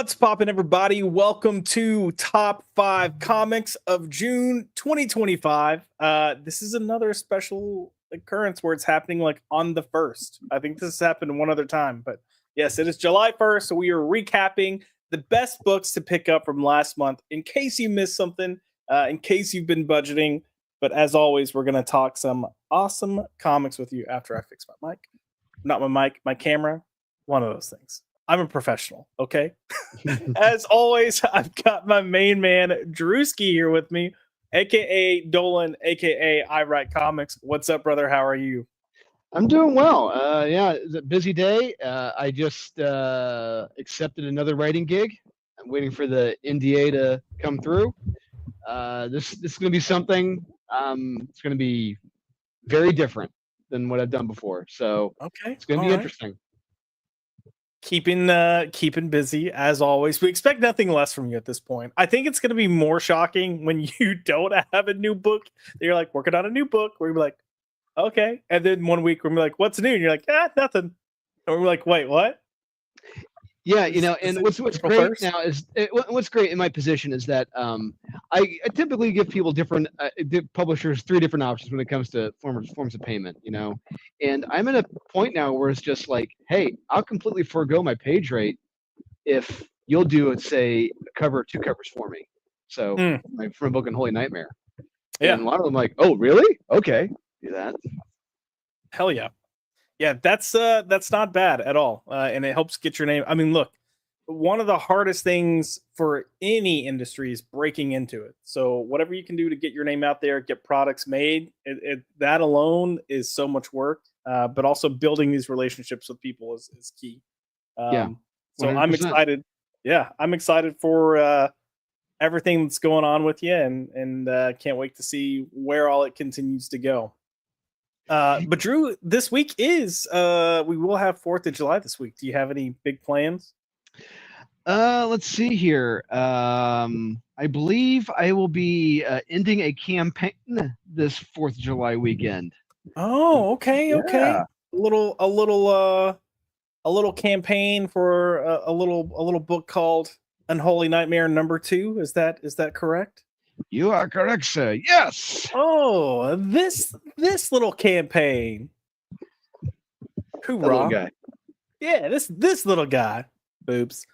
What's poppin', everybody? Welcome to Top 5 Comics of June 2025. This is another special occurrence where it's happening like on the 1st. I think this has happened one other time, but yes, it is July 1st, so we are recapping the best books to pick up from last month in case you missed something, in case you've been budgeting. But as always, we're going to talk some awesome comics with you after I fix my mic. Not my mic, my camera, one of those things. I'm a professional, okay? As always, I've got my main man, Truski, here with me, aka Dolan, aka I Write Comics. What's up, brother? How are you? I'm doing well. Yeah, it's a busy day. I just accepted another writing gig. I'm waiting for the NDA to come through. This is going to be something. It's going to be very different than what I've done before. So Okay, it's going to be interesting. Keeping busy as always. We expect nothing less from you at this point. I think it's going to be more shocking when you don't have a new book. You're like working on a new book. Where you're like, okay, and then 1 week we're like, what's new? And you're like, nothing. And we're like, wait, what? Yeah, and what's great now is what's great in my position is that I typically give people different publishers 3 different options when it comes to forms of payment, and I'm at a point now where it's just like, hey, I'll completely forego my page rate if you'll do, say, two covers for me. So for a book, Unholy Nightmare. Yeah, and a lot of them like, oh, really? Okay, do that. Hell yeah. Yeah, that's not bad at all, and it helps get your name. I mean, look, one of the hardest things for any industry is breaking into it. So whatever you can do to get your name out there, get products made, that alone is so much work. But also building these relationships with people is key. Yeah. So I'm excited. Yeah, I'm excited for everything that's going on with you, and can't wait to see where all it continues to go. But Drew, this week is we will have 4th of July this week. Do you have any big plans? Let's see here. I believe I will be ending a campaign this 4th of July weekend. Oh, okay, okay. Yeah. A little campaign for a little book called Unholy Nightmare #2. Is that correct? You are correct, sir. Yes. Oh, this little campaign. Hoorah. Little guy. Yeah, this little guy. Boobs.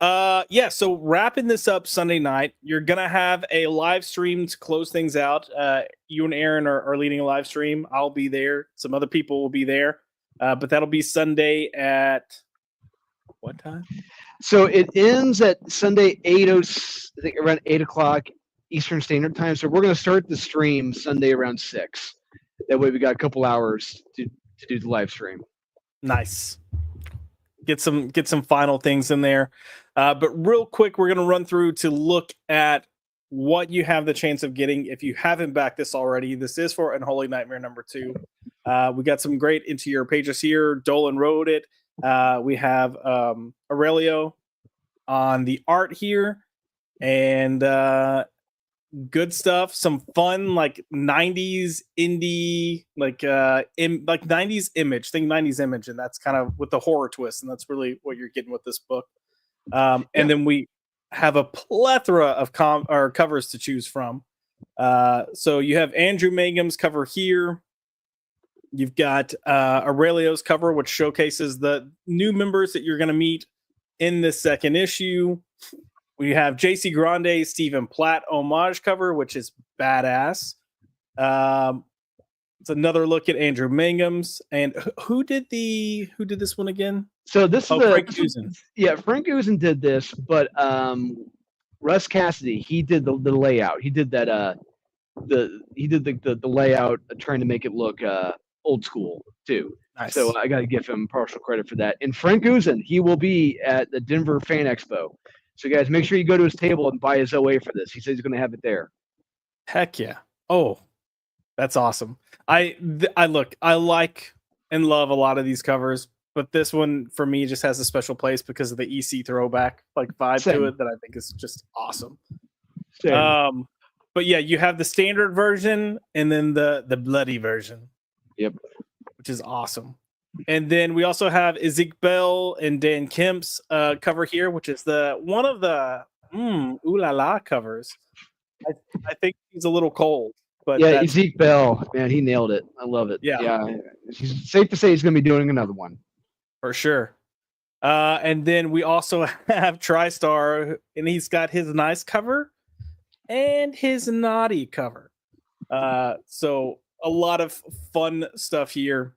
Yeah, so wrapping this up Sunday night, you're gonna have a live stream to close things out. You and Aaron are leading a live stream. I'll be there. Some other people will be there. But that'll be Sunday at what time? So it ends at Sunday I think around 8:00 Eastern Standard Time. So we're gonna start the stream Sunday around 6. That way we got a couple hours to do the live stream. Nice. Get some final things in there. But real quick, we're gonna run through to look at what you have the chance of getting if you haven't backed this already. This is for Unholy Nightmare #2. We got some great into your pages here. Dolan wrote it. We have Aurelio on the art here, and good stuff. Some fun like 90s indie, like 90s image. Think 90s image, and that's kind of with the horror twist, and that's really what you're getting with this book. And then we have a plethora of covers to choose from. So you have Andrew Mangum's cover here. You've got Aurelio's cover, which showcases the new members that you're going to meet in this second issue. We have JC Grande's Stephen Platt homage cover, which is badass. It's another look at Andrew Mangum's. And who did this one again? So this is Frank Usen. Yeah, Frank Usen did this, but Russ Cassidy, he did the layout. He did that the layout, trying to make it look old school too. Nice. So I got to give him partial credit for that. And Frank Usen, he will be at the Denver Fan Expo. So guys, make sure you go to his table and buy his OA for this. He says he's going to have it there. Heck yeah! Oh, that's awesome. I like and love a lot of these covers, but this one for me just has a special place because of the EC throwback vibe to it that I think is just awesome. Same. But yeah, you have the standard version and then the bloody version. Yep. Which is awesome. And then we also have Ezek Bell and Dan Kemp's cover here, which is one of the ooh la la covers. I think he's a little cold, but yeah, Ezek Bell, man, he nailed it. I love it. Yeah, it's safe to say he's going to be doing another one for sure. And then we also have TriStar, and he's got his nice cover and his naughty cover. So a lot of fun stuff here.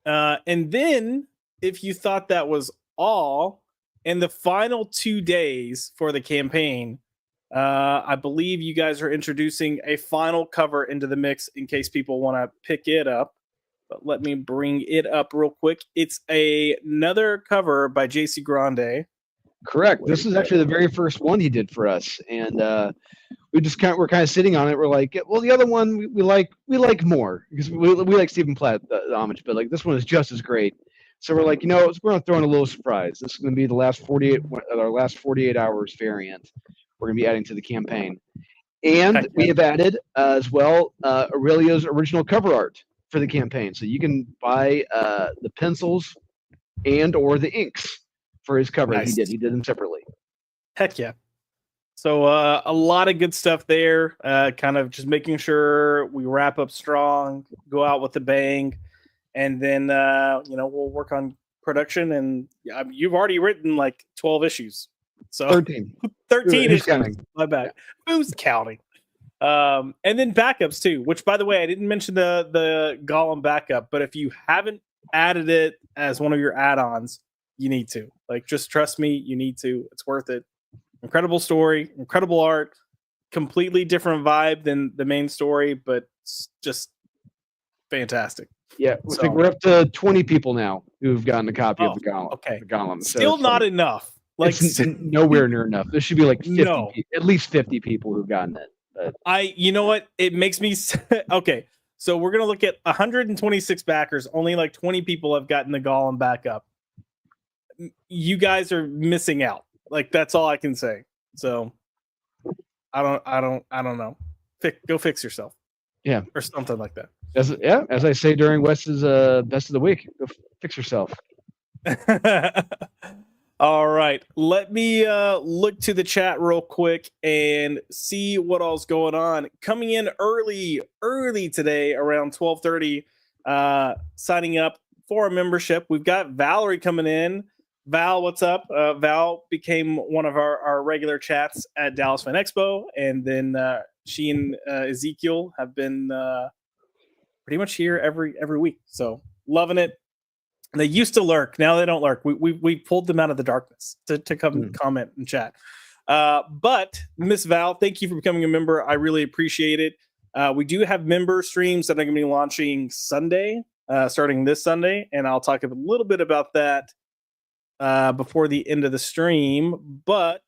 And then, if you thought that was all, in the final 2 days for the campaign, I believe you guys are introducing a final cover into the mix in case people want to pick it up. But let me bring it up real quick. It's another cover by JC Grande. Correct. This is actually the very first one he did for us, and we're kind of sitting on it. We're like, well, the other one we like more because we like Stephen Platt, the homage, but like this one is just as great. So we're like, we're going to throw in a little surprise. This is going to be our last 48 hours variant. We're going to be adding to the campaign, and we have added as well Aurelio's original cover art for the campaign. So you can buy the pencils and or the inks for his cover. Nice. He did them separately. Heck yeah. So a lot of good stuff there, kind of just making sure we wrap up strong, go out with a bang, and then we'll work on production. And you've already written like 12 issues, so 13 issues. Counting? My bad. Who's counting? And then backups too, which, by the way, I didn't mention the Gollum backup, but if you haven't added it as one of your add-ons, you need to. Like, just trust me, you need to. It's worth it. Incredible story, incredible art, completely different vibe than the main story, but just fantastic. Yeah, I think we're up to 20 people now who've gotten a copy of the Gollum. Okay, the Gollum. Still not enough. Like, it's nowhere near enough. There should be like 50, at least 50 people who've gotten it. But. You know what? It makes me okay. So we're gonna look at 126 backers. Only like 20 people have gotten the Gollum backup. You guys are missing out. Like, that's all I can say. So I don't know. Go fix yourself. Yeah. Or something like that. As I say during Wes's best of the week, go fix yourself. All right. Let me look to the chat real quick and see what all's going on. Coming in early today around 12:30, signing up for a membership. We've got Valerie coming in. Val, what's up? Val became one of our regular chats at Dallas Fan Expo, and then she and Ezekiel have been pretty much here every week. So loving it. They used to lurk, now they don't lurk. We pulled them out of the darkness to come comment and chat. But Miss Val, thank you for becoming a member. I really appreciate it. We do have member streams that are going to be launching Sunday, starting this Sunday, and I'll talk a little bit about that before the end of the stream. But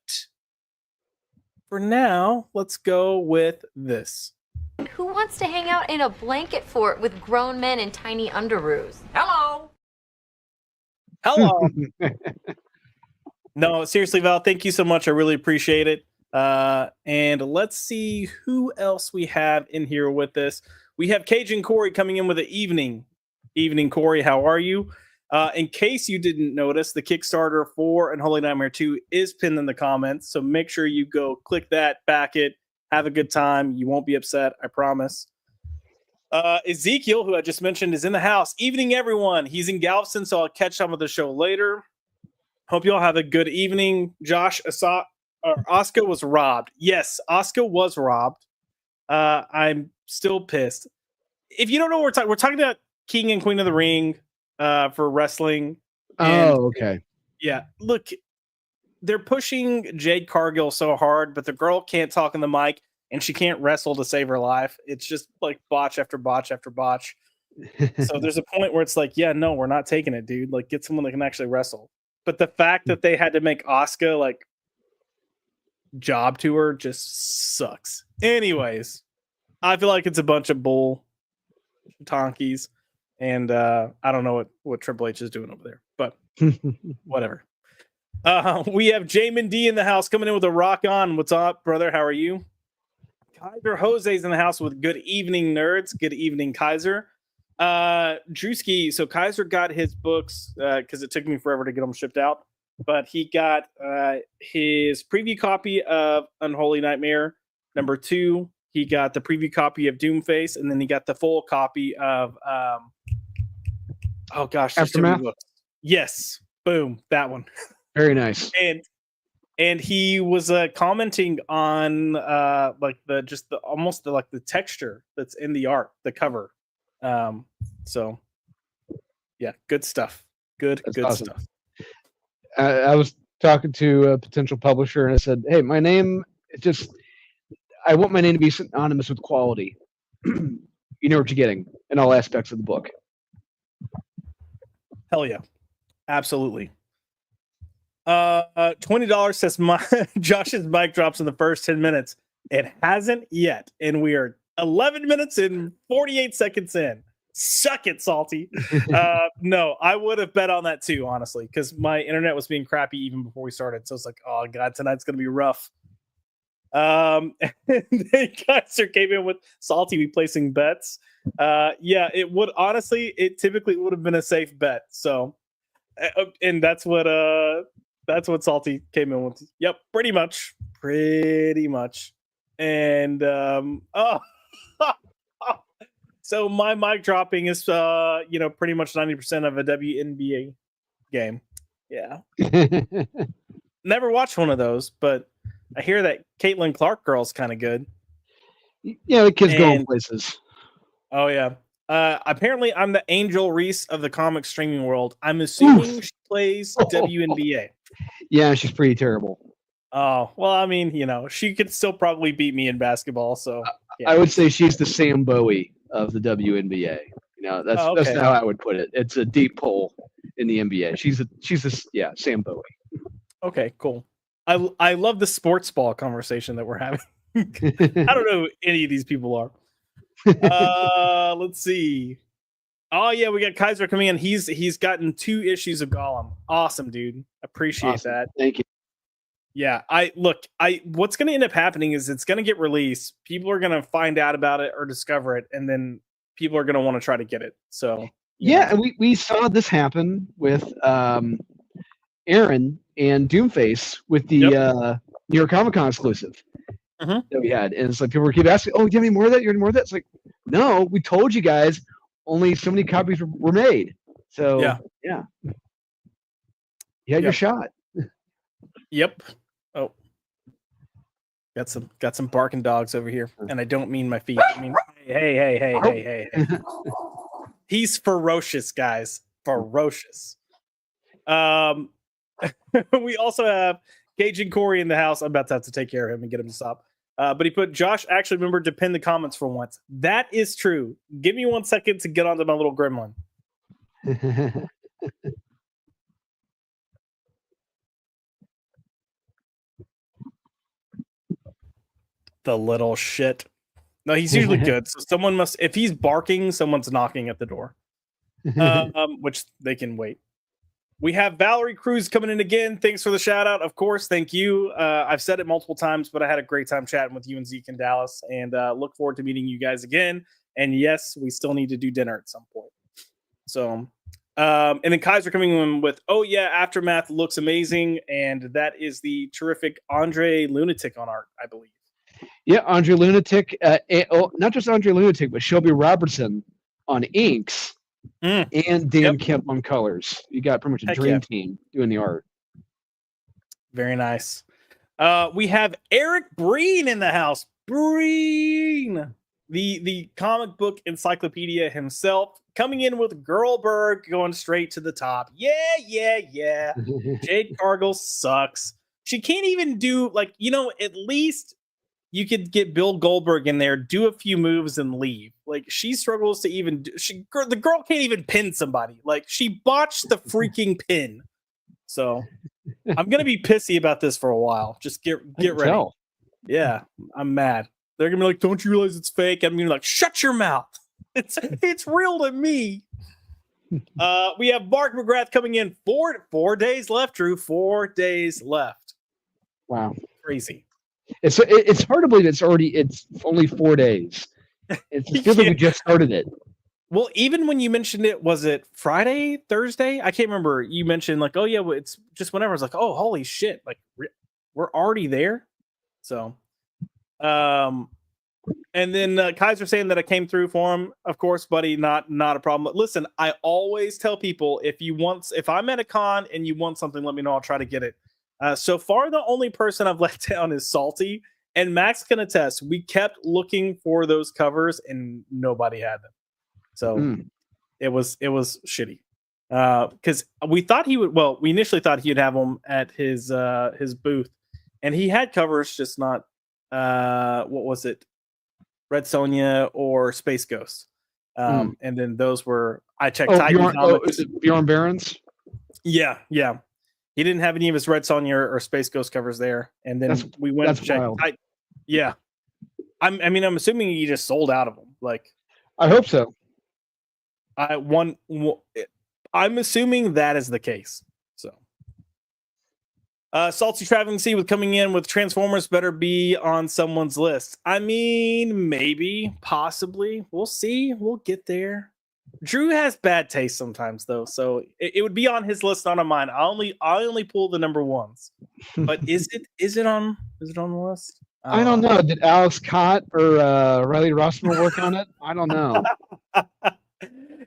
for now, let's go with this. Who wants to hang out in a blanket fort with grown men in tiny underoos? Hello. No, seriously, Val, thank you so much. I really appreciate it. And let's see who else we have in here with us. We have Cajun Corey coming in with an evening. Evening, Corey. How are you? In case you didn't notice, the Kickstarter for Unholy Nightmare 2 is pinned in the comments. So make sure you go click that, back it, have a good time. You won't be upset, I promise. Ezekiel, who I just mentioned, is in the house. Evening, everyone. He's in Galveston, so I'll catch some of the show later. Hope you all have a good evening. Josh, Oscar was robbed. Yes, Oscar was robbed. I'm still pissed. If you don't know what we're talking about King and Queen of the Ring for wrestling. Okay. Yeah, look, they're pushing Jade Cargill so hard, but the girl can't talk in the mic, and she can't wrestle to save her life. It's just like botch after botch after botch. So there's a point where it's like, yeah, no, we're not taking it, dude. Like, get someone that can actually wrestle. But the fact that they had to make Asuka like job to her just sucks. Anyways, I feel like it's a bunch of bull tonkies, and I don't know what Triple H is doing over there, but whatever. We have Jamin D in the house coming in with a rock on. What's up, brother? How are you? Kaiser Jose's in the house with good evening, nerds. Good evening, Kaiser. Truski, so Kaiser got his books because it took me forever to get them shipped out, but he got his preview copy of Unholy Nightmare #2. He got the preview copy of Doomface, and then he got the full copy of oh gosh, there's too many Aftermath? books. Yes, boom, that one. Very nice. And he was commenting on like almost the texture that's in the art, the cover. So yeah, good stuff. That's good awesome stuff. I was talking to a potential publisher and I said, hey, my name, I want my name to be synonymous with quality. You know what you're getting in all aspects of the book. Hell yeah. Absolutely. $20 says Josh's mic drops in the first 10 minutes. It hasn't yet, and we are 11 minutes and 48 seconds in. Suck it, Salty. No, I would have bet on that too, honestly, because my internet was being crappy even before we started. So it's like, oh god, tonight's gonna be rough. And then Kaiser came in with Salty replacing bets. Yeah, it would honestly, it typically would have been a safe bet. So, and that's what Salty came in with. Yep, pretty much. And so my mic dropping is pretty much 90% of a WNBA game. Yeah. Never watched one of those, but I hear that Caitlin Clark girl's kind of good. Yeah, the kid's going places. Oh yeah. Apparently I'm the Angel Reese of the comic streaming world. I'm assuming she plays WNBA. Yeah, she's pretty terrible. Oh, well, I mean, she could still probably beat me in basketball. So yeah. I would say she's the Sam Bowie of the WNBA. That's how I would put it. It's a deep pull in the NBA. She's Sam Bowie. Okay, cool. I love the sports ball conversation that we're having. I don't know who any of these people are. Let's see. Oh yeah, we got Kaiser coming in. He's gotten 2 issues of Gollum. Awesome, dude. Appreciate that. Thank you. Yeah, what's going to end up happening is it's going to get released. People are going to find out about it or discover it, and then people are going to want to try to get it. So yeah, and we saw this happen with Aaron and Doomface with the New York Comic Con exclusive that we had, and it's like people keep asking, "Oh, do you have any more of that? You have any more of that?" It's like, no, we told you guys only so many copies were made. So yeah, you had your shot. Yep. Oh, got some barking dogs over here, and I don't mean my feet. I mean, hey. He's ferocious, guys. Ferocious. We also have Gage and Corey in the house. I'm about to have to take care of him and get him to stop. But he put, Josh actually remembered to pin the comments for once. That is true. Give me 1 second to get onto my little gremlin. The little shit. No, he's usually good. So if he's barking, someone's knocking at the door. Which they can wait. We have Valerie Cruz coming in again. Thanks for the shout out. Of course, thank you. I've said it multiple times, but I had a great time chatting with you and Zeke in Dallas, and look forward to meeting you guys again. And yes, we still need to do dinner at some point. So, and then Kaiser coming in with, oh yeah, Aftermath looks amazing, and that is the terrific Andre Lunatic on art, I believe. Yeah, Andre Lunatic, not just Andre Lunatic, but Shelby Robertson on inks and Dan Kemp on colors. You got pretty much a dream team doing the art. Very nice. We have Eric Breen in the house. Breen, the comic book encyclopedia himself, coming in with Girlberg going straight to the top. Yeah. Jade Cargill sucks. She can't even do, at least you could get Bill Goldberg in there, do a few moves, and leave. She struggles to even the girl can't even pin somebody. She botched the freaking pin. So I'm gonna be pissy about this for a while. Just get ready. Yeah, I'm mad. They're gonna be like, "Don't you realize it's fake?" I'm gonna be like, "Shut your mouth. It's real to me." We have Mark McGrath coming in. 4 days left, Drew. 4 days left. Wow, crazy. It's hard to believe it's only 4 days. It feels like we just started it. Well, even when you mentioned it, was it Friday, Thursday? I can't remember. You mentioned like, oh yeah, well, it's just whenever. I was like, oh, holy shit! Like we're already there. So, um, and then Kaiser saying that I came through for him. Of course, buddy, not a problem. But listen, I always tell people if I'm at a con and you want something, let me know. I'll try to get it. So far, the only person I've let down is Salty, and Max can attest. We kept looking for those covers and nobody had them. So it was shitty. Because we thought he would. Well, we initially thought he'd have them at his booth, and he had covers, just not what was it, Red Sonja or Space Ghost. And then those were I checked. Is it Bjorn Barons? Yeah. He didn't have any of his Red Sonja or Space Ghost covers there, and then we went and checked. I'm assuming he just sold out of them. Like, I hope so. I'm assuming that is the case. So, Salty Traveling Sea with coming in with Transformers better be on someone's list. I mean, maybe, possibly. We'll see. We'll get there. Drew has bad taste sometimes, though, so it would be on his list, not on mine. I only pull the number ones. But is it on the list? I don't know. Did Alex Cott or Riley Rossmer work on it? I don't know.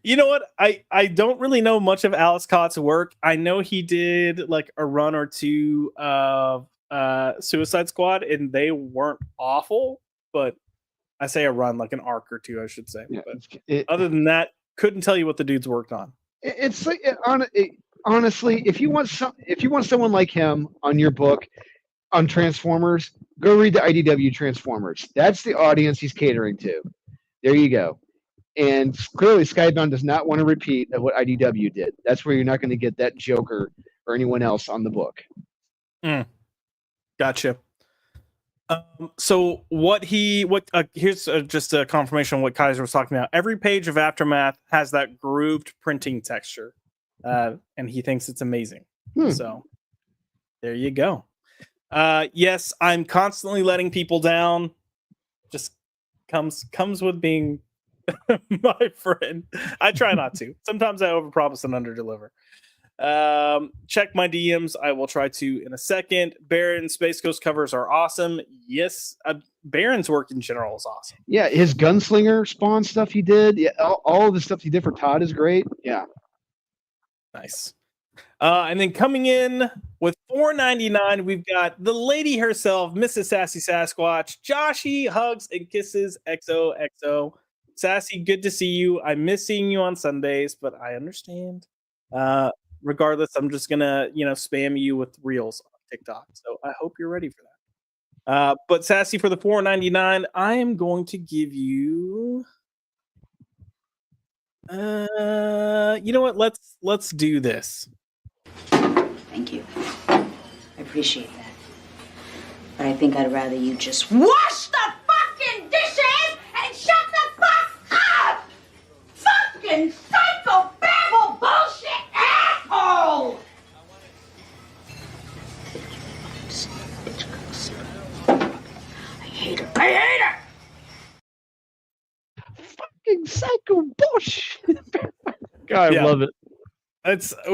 You know what? I don't really know much of Alex Cott's work. I know he did like a run or two of Suicide Squad, and they weren't awful. But I say a run, like an arc or two, I should say. Yeah, but other than that, couldn't tell you what the dude's worked on. It's like honestly, if you want someone like him on your book on Transformers, go read the IDW Transformers. That's the audience he's catering to. There you go. And clearly, Skybound does not want to repeat of what IDW did. That's where you're not going to get that Joker or anyone else on the book. Gotcha. So here's just a confirmation on what Kaiser was talking about. Every page of Aftermath has that grooved printing texture, and he thinks it's amazing. So there you go. Yes, I'm constantly letting people down. Just comes with being my friend. I try not to. Sometimes I overpromise and underdeliver. Check my DMs. I will try to in a second. Baron Space Ghost covers are awesome. Yes, Baron's work in general is awesome. Yeah, his Gunslinger Spawn stuff he did. Yeah, all the stuff he did for Todd is great. Yeah, nice. And then coming in with $4.99, we've got the lady herself, Mrs. Sassy Sasquatch, Joshy, hugs and kisses, XOXO. Sassy, good to see you. I miss seeing you on Sundays, but I understand. Regardless, I'm just gonna, spam you with reels on TikTok. So I hope you're ready for that. But Sassy, for the $4.99, I am going to give you. You know what? Let's do this. Thank you. I appreciate that. But I think I'd rather you just wash the fucking dishes and shut the fuck up! Fucking psychobabble bullshit asshole! I hate her. I hate her! Fucking psycho bullshit. God, I love it.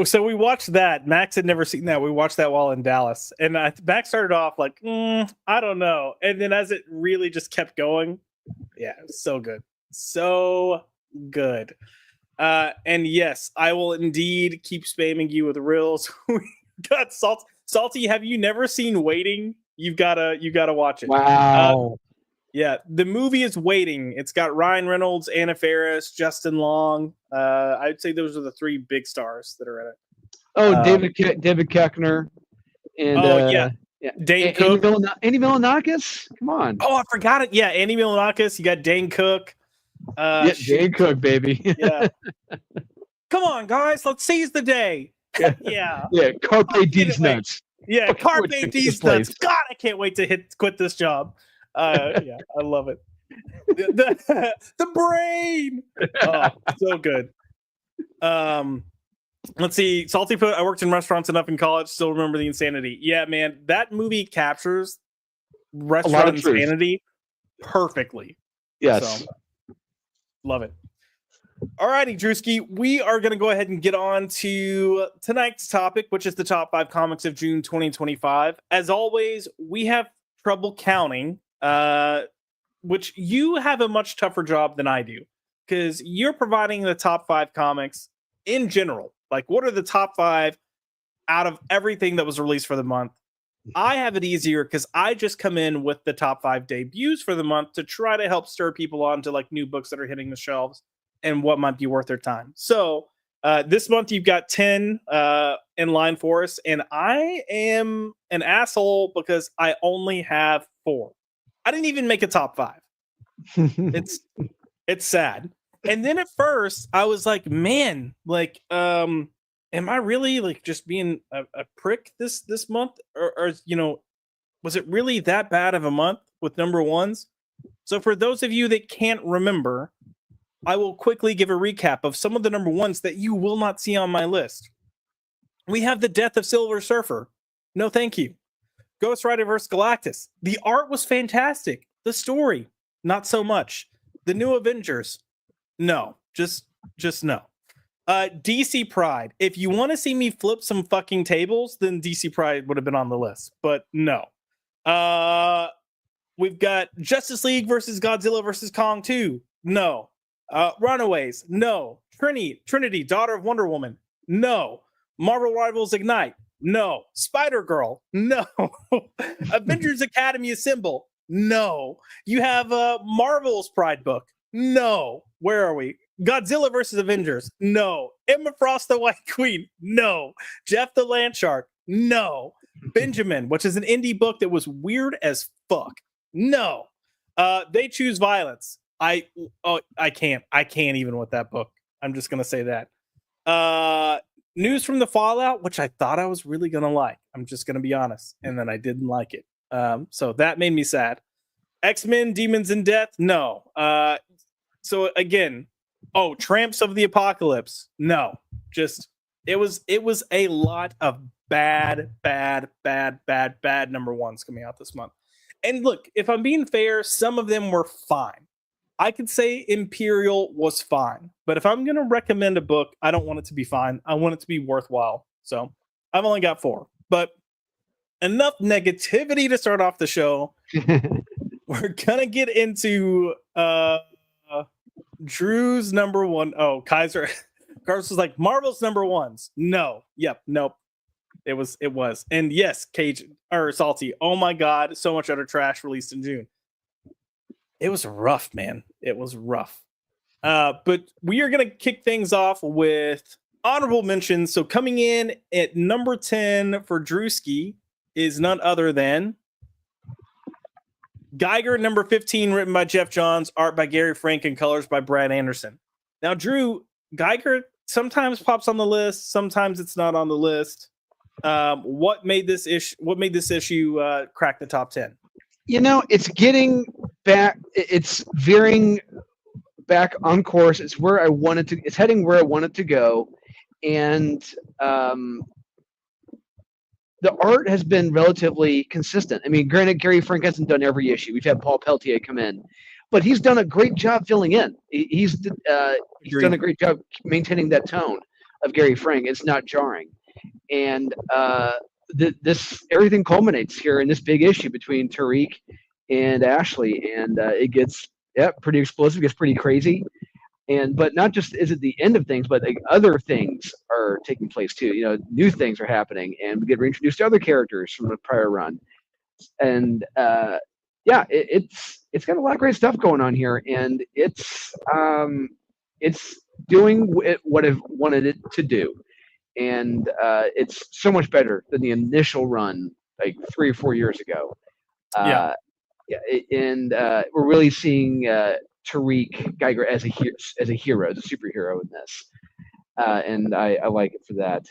So we watched that. Max had never seen that. We watched that while in Dallas, and Max started off like, I don't know, and then as it really just kept going, yeah, it was so good. And yes, I will indeed keep spamming you with reels. We got Salty. Have you never seen Waiting? You've gotta watch it. Wow. Yeah, the movie is Waiting. It's got Ryan Reynolds, Anna Faris, Justin Long. I'd say those are the three big stars that are in it. Oh, David Koechner, and Dane Cook, Andy Milonakis. Come on. Oh, I forgot it. Yeah, Andy Milonakis. You got Dane Cook. Dane Cook, baby. Yeah. Come on, guys. Let's seize the day. Yeah. Carpe D's nuts. Yeah, Carpe D's nuts. God, I can't wait to quit this job. Yeah, I love it. The brain. Oh, so good. Let's see. Salty put, I worked in restaurants enough in college, still remember the insanity. Yeah, man, that movie captures restaurant insanity perfectly. Yes. So, love it. Alrighty, Truski, we are going to go ahead and get on to tonight's topic, which is the top 5 comics of June 2025. As always, we have trouble counting, which you have a much tougher job than I do, because you're providing the top 5 comics in general. Like, what are the top 5 out of everything that was released for the month? I have it easier because I just come in with the top 5 debuts for the month to try to help stir people on to like new books that are hitting the shelves and what might be worth their time. So this month you've got 10 in line for us, and I am an asshole because I only have 4. I didn't even make a top 5. It's sad. And then at first I was like, man, like, am I really like just being a prick this month, or you know, was it really that bad of a month with number ones? So for those of you that can't remember, I will quickly give a recap of some of the number ones that you will not see on my list. We have The Death of Silver Surfer. No, thank you. Ghost Rider vs. Galactus. The art was fantastic. The story, not so much. The New Avengers. No, just no. DC Pride. If you want to see me flip some fucking tables, then DC Pride would have been on the list, but no. We've got Justice League versus Godzilla versus Kong 2. No. Runaways. No. Trinity, daughter of Wonder Woman. No. Marvel Rivals Ignite. No. Spider-Girl. No. Avengers Academy Assemble. No. You have Marvel's Pride book. No. Where are we? Godzilla versus Avengers. No. Emma Frost, the White Queen. No. Jeff the Land Shark. No. Benjamin, which is an indie book that was weird as fuck. No. They Choose Violence. I can't even with that book. I'm just gonna say that. News from the Fallout, which I thought I was really gonna like. I'm just gonna be honest, and then I didn't like it. So that made me sad. X-Men: Demons in Death. No. So again, Tramps of the Apocalypse. No. Just it was a lot of bad number ones coming out this month. And look, if I'm being fair, some of them were fine. I could say Imperial was fine, but if I'm going to recommend a book, I don't want it to be fine. I want it to be worthwhile. So I've only got 4, but enough negativity to start off the show. We're going to get into Drew's number 1. Oh, Kaiser was like, Marvel's number ones. No. Yep. Nope. It was. And yes, Cajun or Salty. Oh my God. So much utter trash released in June. It was rough, man. It was rough. But we are going to kick things off with honorable mentions. So coming in at number 10 for Truski is none other than Geiger, number 15, written by Jeff Johns, art by Gary Frank, and colors by Brad Anderson. Now, Drew, Geiger sometimes pops on the list, sometimes it's not on the list. What made this issue crack the top 10? You know, it's getting back. It's veering back on course. It's where I wanted to. It's heading where I wanted to go, and the art has been relatively consistent. I mean, granted, Gary Frank hasn't done every issue. We've had Paul Peltier come in, but he's done a great job filling in. He's done a great job maintaining that tone of Gary Frank. It's not jarring, and this everything culminates here in this big issue between Tariq and Ashley, and it gets pretty explosive, gets pretty crazy, but not just is it the end of things, but like other things are taking place too. You know, new things are happening, and we get reintroduced to other characters from the prior run, and it's got a lot of great stuff going on here, and it's doing what I've wanted it to do. And it's so much better than the initial run, like 3 or 4 years ago. We're really seeing Tariq Geiger as a hero, as a superhero in this, and I like it for that.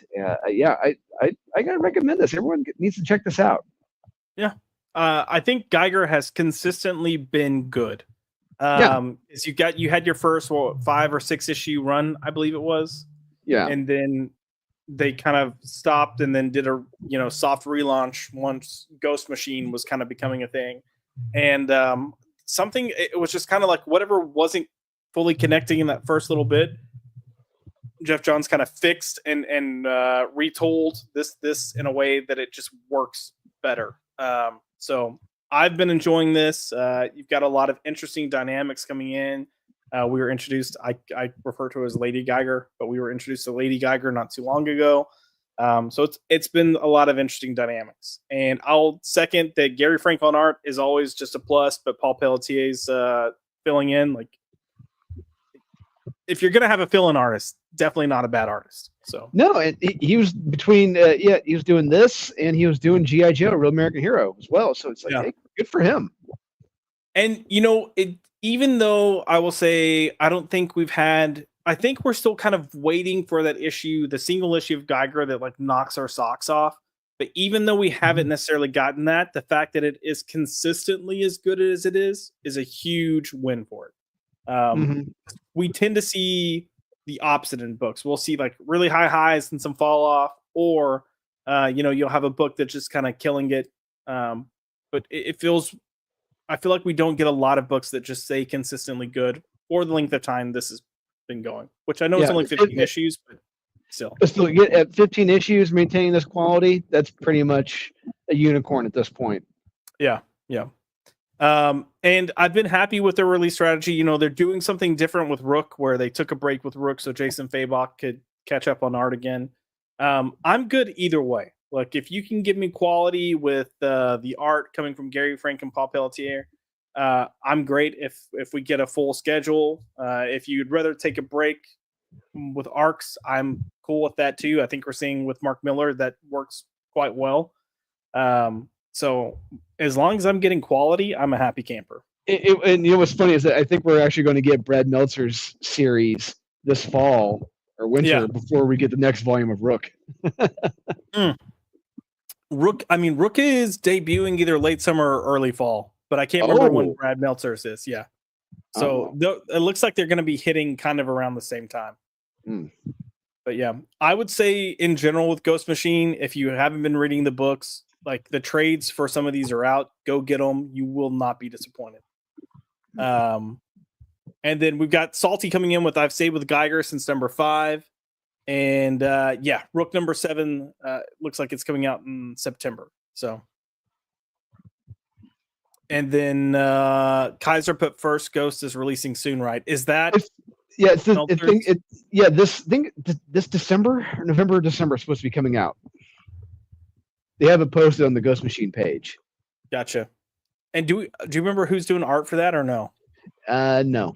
I gotta recommend this. Everyone needs to check this out. Yeah, I think Geiger has consistently been good. As you had your first 5 or 6 issue run, I believe it was. Yeah, and then they kind of stopped and then did a soft relaunch once Ghost Machine was kind of becoming a thing, and it was just kind of like whatever wasn't fully connecting in that first little bit. Jeff Johns kind of fixed and retold this in a way that it just works better. So I've been enjoying this. You've got a lot of interesting dynamics coming in. We were introduced, I refer to her as Lady Geiger, but we were introduced to Lady Geiger not too long ago. So it's been a lot of interesting dynamics. And I'll second that Gary Frank on art is always just a plus, but Paul Pelletier's filling in. Like, if you're going to have a fill-in artist, definitely not a bad artist. So no, and he was between he was doing this and he was doing G.I. Joe, Real American Hero as well. So it's like, hey, good for him. And even though I will say I don't think we've had, I think we're still kind of waiting for that issue, the single issue of Geiger that like knocks our socks off. But even though we haven't necessarily gotten that, the fact that it is consistently as good as it is a huge win for it. We tend to see the opposite in books. We'll see like really high highs and some fall off, or you'll have a book that's just kind of killing it. But it feels, I feel like we don't get a lot of books that just stay consistently good for the length of time this has been going, which I know it's only 15 issues, but still. Still get at 15 issues, maintaining this quality, that's pretty much a unicorn at this point. Yeah. And I've been happy with their release strategy. They're doing something different with Rook, where they took a break with Rook so Jason Fabok could catch up on art again. I'm good either way. Like, if you can give me quality with the art coming from Gary Frank and Paul Pelletier, I'm great. If we get a full schedule, if you'd rather take a break with arcs, I'm cool with that too. I think we're seeing with Mark Miller that works quite well. So as long as I'm getting quality, I'm a happy camper. And what's funny is that I think we're actually going to get Brad Meltzer's series this fall or winter before we get the next volume of Rook. Rook is debuting either late summer or early fall, but I can't remember when Brad Meltzer's is. Yeah. So it looks like they're going to be hitting kind of around the same time. But yeah, I would say in general with Ghost Machine, if you haven't been reading the books, like the trades for some of these are out, go get them. You will not be disappointed. And then we've got Salty coming in with I've stayed with Geiger since number 5. And Rook number 7 looks like it's coming out in September. So, and then Kaiser put first Ghost is releasing soon, right? Is that? This December, November, December is supposed to be coming out. They have it posted on the Ghost Machine page. Gotcha. And do you remember who's doing art for that or no? No.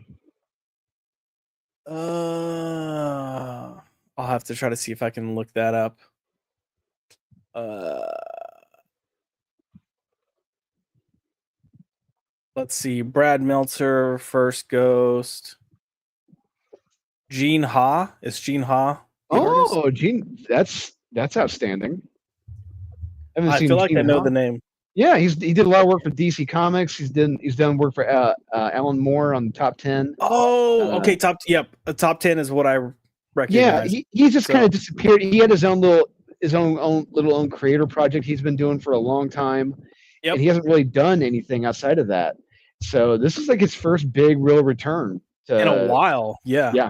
I'll have to try to see if I can look that up. Let's see. Brad Meltzer, first Ghost. Gene Ha. Is Gene Ha? Oh, Gene. That's outstanding. I feel like I know the name. Yeah, he did a lot of work for DC Comics. He's done work for Alan Moore on Top 10. Oh, okay. Top 10 is what I recognize. Yeah, he just kind of disappeared. He had his own little creator project he's been doing for a long time. Yep. And he hasn't really done anything outside of that. So this is like his first big real return in a while. Yeah. Yeah.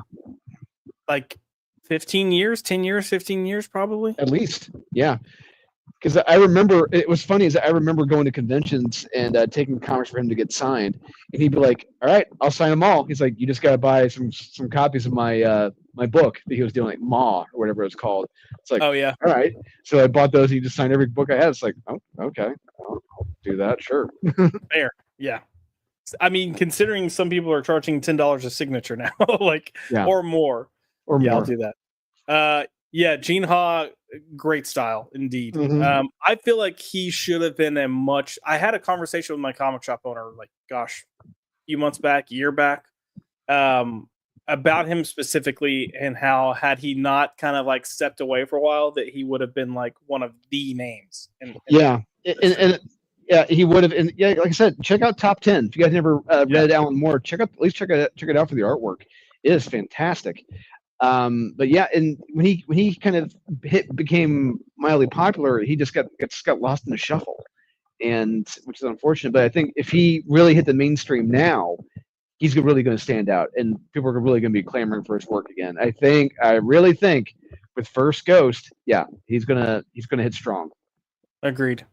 Like 15 years, 10 years, 15 years probably. At least. Yeah. Because I remember, it was funny, is I remember going to conventions and taking comics for him to get signed, and he'd be like, "All right, I'll sign them all." He's like, "You just got to buy some copies of my my book that he was doing, like Ma or whatever it was called." It's like, oh yeah, all right. So I bought those. He just signed every book I had. It's like, oh, okay, I'll do that, sure. Fair, yeah. I mean, considering some people are charging $10 a signature now, or more, I'll do that. Yeah, Gene Ha, great style indeed. Mm-hmm. I feel like he should have been I had a conversation with my comic shop owner, a few months back, a year back, about him specifically and how had he not kind of stepped away for a while, that he would have been one of the names. Yeah, he would have. And yeah, like I said, check out Top 10. If you guys never read Alan Moore, at least check it out for the artwork. It is fantastic. But yeah, and when he kind of became mildly popular, he just got lost in the shuffle, and which is unfortunate. But I think if he really hit the mainstream now, he's really going to stand out, and people are really going to be clamoring for his work again. I really think with First Ghost, yeah, he's gonna hit strong. Agreed.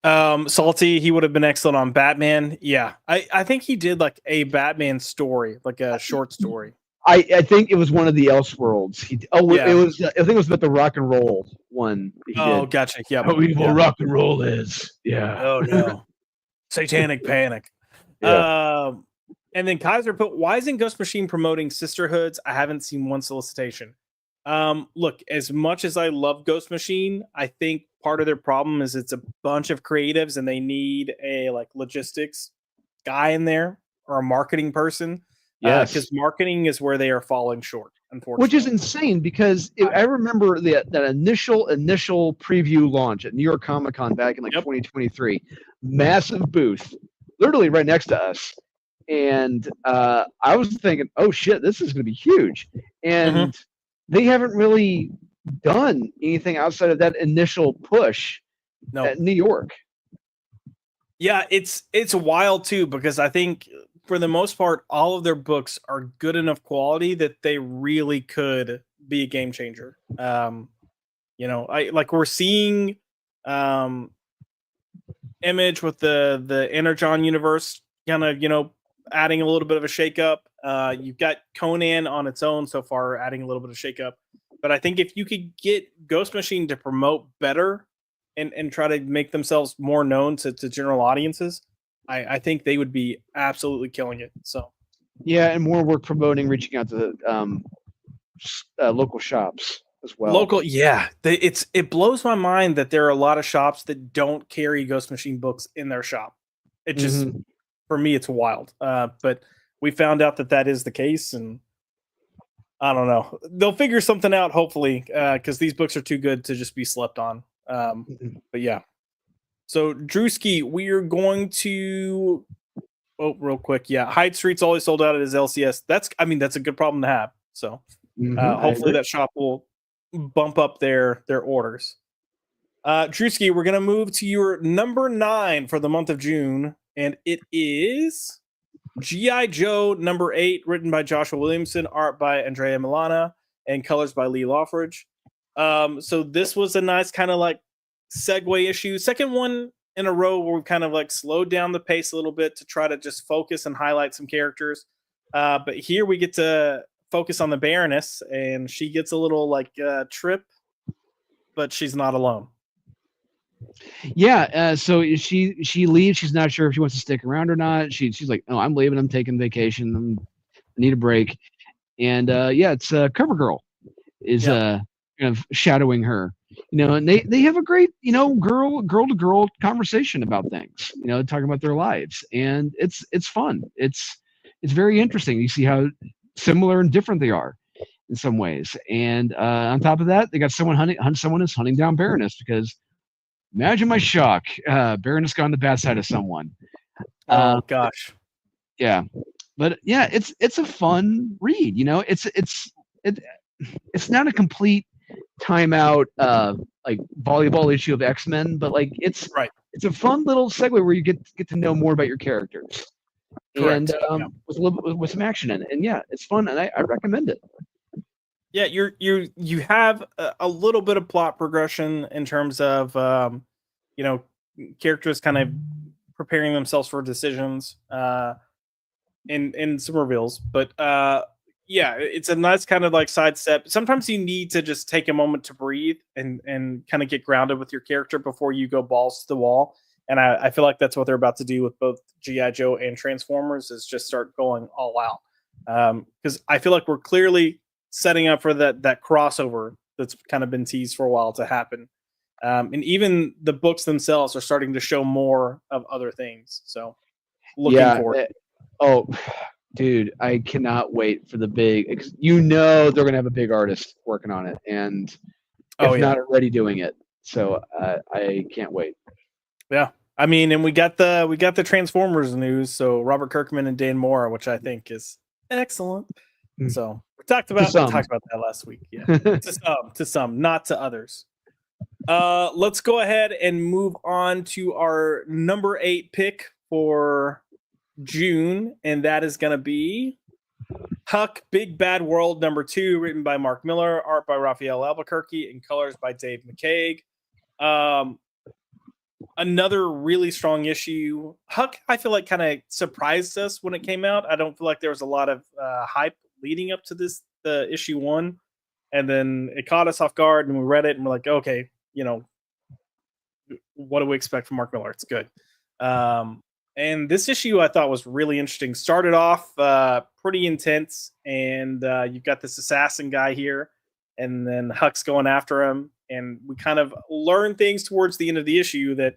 Salty, he would have been excellent on Batman. Yeah, I think he did like a Batman story, like a short story. I think it was one of the Elseworlds. Yeah. It was. I think it was about the rock and roll one. Oh, gotcha. Yeah. How evil rock and roll is. Yeah. Oh no. Satanic panic. Yeah. And then Kaiser put, why isn't Ghost Machine promoting sisterhoods? I haven't seen one solicitation. Look, as much as I love Ghost Machine, I think part of their problem is it's a bunch of creatives and they need a like logistics guy in there or a marketing person. Yes. Because marketing is where they are falling short, unfortunately. Which is insane because I remember that initial preview launch at New York Comic Con back in 2023, massive booth, literally right next to us. And I was thinking, oh shit, this is going to be huge. And they haven't really done anything outside of that initial push at New York. Yeah, it's wild too, because I think for the most part, all of their books are good enough quality that they really could be a game changer. We're seeing Image with the Energon universe kind of, adding a little bit of a shakeup. You've got Conan on its own so far, adding a little bit of shakeup. But I think if you could get Ghost Machine to promote better and try to make themselves more known to general audiences, I think they would be absolutely killing it. So, yeah, and more work promoting, reaching out to local shops as well. Local, yeah. It blows my mind that there are a lot of shops that don't carry Ghost Machine books in their shop. It just, for me, it's wild. But we found out that is the case, and I don't know. They'll figure something out, hopefully, because these books are too good to just be slept on. But yeah. So, Truski, we are going to... Oh, real quick. Yeah, Hyde Street's always sold out at his LCS. That's a good problem to have. So, hopefully that shop will bump up their orders. Truski, we're going to move to your number 9 for the month of June, and it is G.I. Joe number 8, written by Joshua Williamson, art by Andrea Milana, and colors by Lee Lawfridge. So this was a nice kind of like segue issue. Second one in a row where we kind of like slowed down the pace a little bit to try to just focus and highlight some characters. But here we get to focus on the Baroness, and she gets a little like trip, but she's not alone. Yeah, so she leaves. She's not sure if she wants to stick around or not. She's like, "Oh, I'm leaving. I'm taking vacation. I need a break." And it's CoverGirl is kind of shadowing her, and they have a great girl to girl conversation about things, talking about their lives, and it's fun. It's very interesting. You see how similar and different they are in some ways, and on top of that, they got someone is hunting down Baroness because. Imagine my shock. Baroness got on the bad side of someone. Oh gosh. Yeah, but yeah, it's a fun read. It's not a complete timeout like volleyball issue of X-Men, but like it's a fun little segue where you get to know more about your characters. Correct. And with a little bit with some action in it, and yeah, it's fun, and I recommend it. Yeah, you have a little bit of plot progression in terms of characters kind of preparing themselves for decisions in some reveals, but it's a nice kind of like sidestep. Sometimes you need to just take a moment to breathe and kind of get grounded with your character before you go balls to the wall. And I feel like that's what they're about to do with both G.I. Joe and Transformers, is just start going all out. Because I feel like we're clearly setting up for that crossover that's kind of been teased for a while to happen. And even the books themselves are starting to show more of other things. So looking forward. Dude, I cannot wait for the big, they're going to have a big artist working on it, and if not already doing it. So I can't wait. Yeah. I mean, and we got the Transformers news. So Robert Kirkman and Dan Mora, which I think is excellent. So we talked about that last week. Yeah, to some, not to others. Let's go ahead and move on to our number 8 pick for June, and that is going to be Huck, Big Bad World #2, written by Mark Miller, art by Raphael Albuquerque, and colors by Dave McCaig. Another really strong issue. Huck, I feel like, kind of surprised us when it came out. I don't feel like there was a lot of hype leading up to this, the issue 1, and then it caught us off guard, and we read it, and we're like, okay, what do we expect from Mark Miller? It's good. And this issue I thought was really interesting. Started off pretty intense, and you've got this assassin guy here, and then Huck's going after him, and we kind of learn things towards the end of the issue that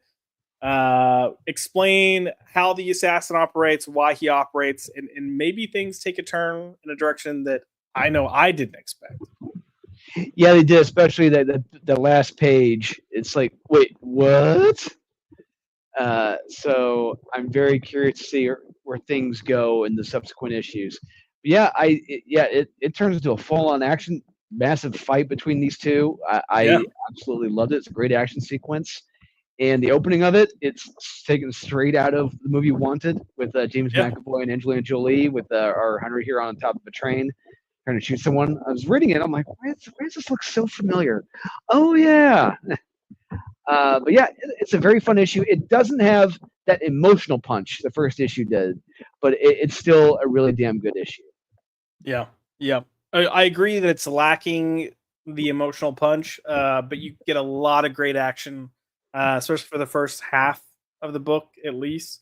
explain how the assassin operates, why he operates, and maybe things take a turn in a direction that I know I didn't expect. Yeah, they did, especially the last page. It's like, wait, what? So I'm very curious to see where things go in the subsequent issues. But it turns into a full-on action, massive fight between these two. I absolutely loved it. It's a great action sequence. And the opening of it, it's taken straight out of the movie Wanted with James McAvoy and Angelina Jolie with our hunter here on top of a train trying to shoot someone. I was reading it. I'm like, why does this look so familiar? Oh, yeah. But yeah, it's a very fun issue. It doesn't have that emotional punch the first issue did, but it's still a really damn good issue. Yeah. I agree that it's lacking the emotional punch, but you get a lot of great action, especially for the first half of the book, at least.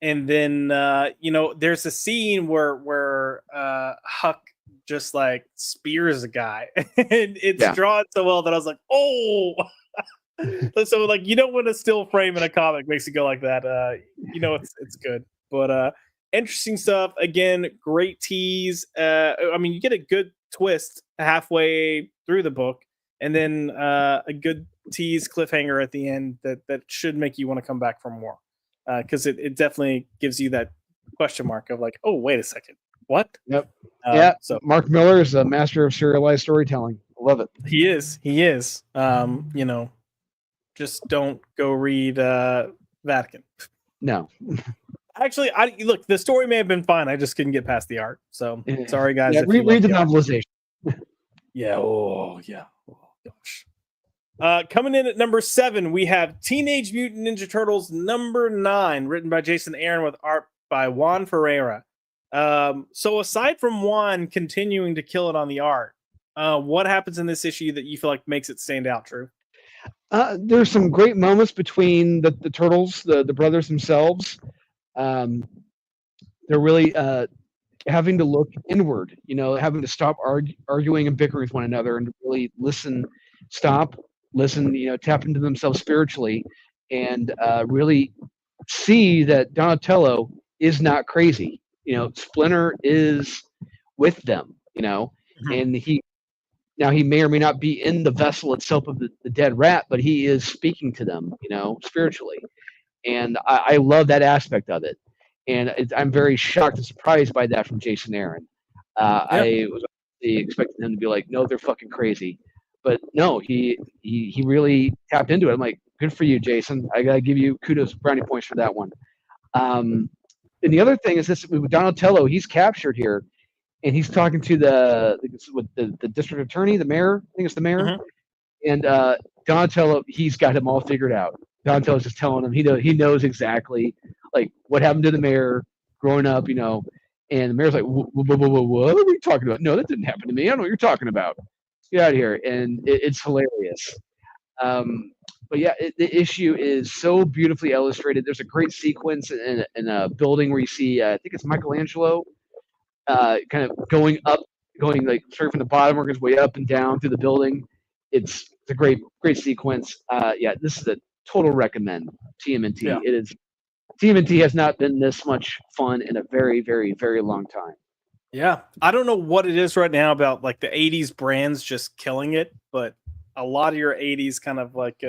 And then, there's a scene where Huck just like spears a guy, and it's drawn so well that I was like, oh. So like, when a still frame in a comic makes it go like that, it's good. But interesting stuff. Again, great tease. You get a good twist halfway through the book, and then a good tease cliffhanger at the end that should make you want to come back for more, because it definitely gives you that question mark of like, oh, wait a second, what? Yep. So Mark Miller is a master of serialized storytelling. I love it. He is. Just don't go read Vatican. No. Actually, look, the story may have been fine. I just couldn't get past the art. So sorry, guys. Yeah, read the novelization. Yeah. Oh, yeah. Oh, gosh. Coming in at number 7, we have Teenage Mutant Ninja Turtles #9, written by Jason Aaron with art by Juan Ferreira. So aside from Juan continuing to kill it on the art, what happens in this issue that you feel like makes it stand out, Drew? There's some great moments between the turtles, the brothers themselves. They're really having to look inward, having to stop arguing and bickering with one another and really listen, tap into themselves spiritually, and really see that Donatello is not crazy. Splinter is with them, and he may or may not be in the vessel itself of the dead rat, but he is speaking to them, spiritually. And I love that aspect of it. And I'm very shocked and surprised by that from Jason Aaron. I was expecting him to be like, no, they're fucking crazy. But no, he really tapped into it. I'm like, good for you, Jason. I got to give you kudos, brownie points for that one. And the other thing is this, with Donatello, he's captured here. And he's talking to the district attorney, the mayor. I think it's the mayor. Mm-hmm. And Donatello, he's got him all figured out. Donatello's just telling him he knows exactly like what happened to the mayor growing up, And the mayor's like, what are you talking about? No, that didn't happen to me. I don't know what you're talking about. Get out of here. And it's hilarious. But yeah, the issue is so beautifully illustrated. There's a great sequence in a building where you see, I think it's Michelangelo. Kind of going like straight from the bottom, working his way up and down through the building. It's a great sequence. This is a total recommend. TMNT. Yeah. It is. TMNT has not been this much fun in a very, very, very long time. Yeah, I don't know what it is right now about like the '80s brands just killing it, but a lot of your '80s kind of like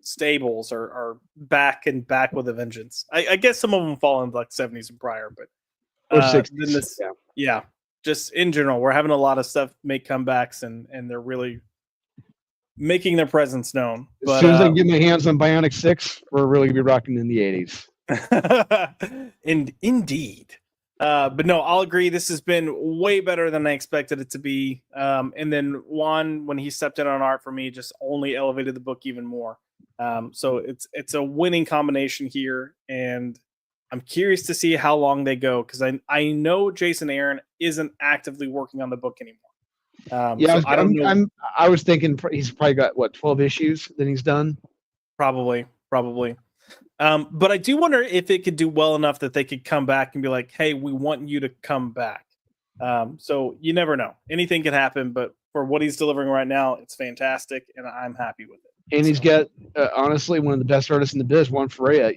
stables are back with a vengeance. I guess some of them fall into like '70s and prior, but. Or 60s. Just in general, we're having a lot of stuff make comebacks, and they're really making their presence known. As soon as I get my hands on Bionic 6, we're really gonna be rocking in the '80s. Indeed. But no, I'll agree. This has been way better than I expected it to be. And then Juan, when he stepped in on art for me, just only elevated the book even more. So it's a winning combination here, and I'm curious to see how long they go, because I know Jason Aaron isn't actively working on the book anymore. Yeah, so I don't know. I was thinking he's probably got 12 issues that he's done. Probably. But I do wonder if it could do well enough that they could come back and be like, hey, we want you to come back. So you never know. Anything could happen, but for what he's delivering right now, it's fantastic, and I'm happy with it. And he's got, honestly, one of the best artists in the biz, Juan Ferreira,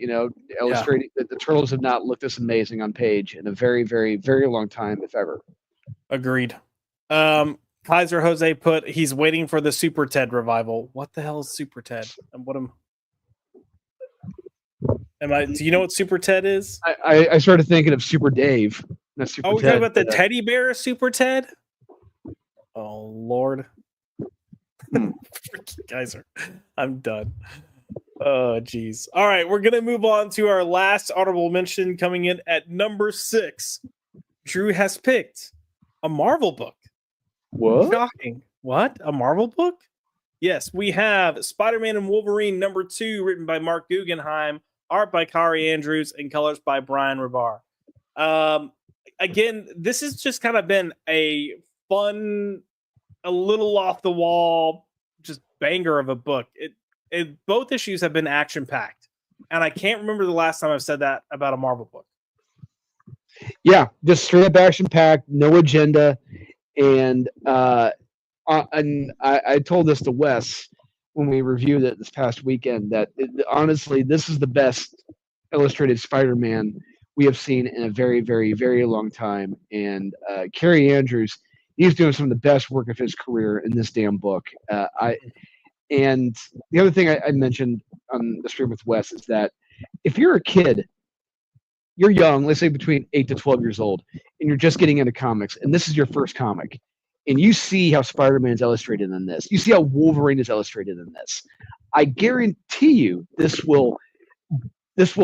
illustrating. The Turtles have not looked this amazing on page in a very, very, very long time, if ever. Agreed. Kaiser Jose put, he's waiting for the Super Ted revival. What the hell is Super Ted? And what do you know what Super Ted is? I started thinking of Super Dave. Not Super we're Ted, talking about the teddy bear Super Ted? Oh, Lord. Kaiser. I'm done. Oh, geez. All right, we're going to move on to our last honorable mention, coming in at number 6. Drew has picked a Marvel book. What? Shocking. What? A Marvel book? Yes, we have SpiderMan and Wolverine number 2, written by Mark Guggenheim, art by Kari Andrews, and colors by Brian Rebar. Again, this has just kind of been a fun, a little off the wall, just banger of a book. Both issues have been action packed, and I can't remember the last time I've said that about a Marvel book. Yeah, just straight up action packed, no agenda, and I told this to Wes when we reviewed it this past weekend that honestly, this is the best illustrated Spider-Man we have seen in a very, very, very long time. And Kari Andrews, he's doing some of the best work of his career in this damn book. And the other thing I mentioned on the stream with Wes is that if you're a kid, you're young, let's say between 8 to 12 years old, and you're just getting into comics, and this is your first comic, and you see how Spider-Man is illustrated in this, you see how Wolverine is illustrated in this, I guarantee you this will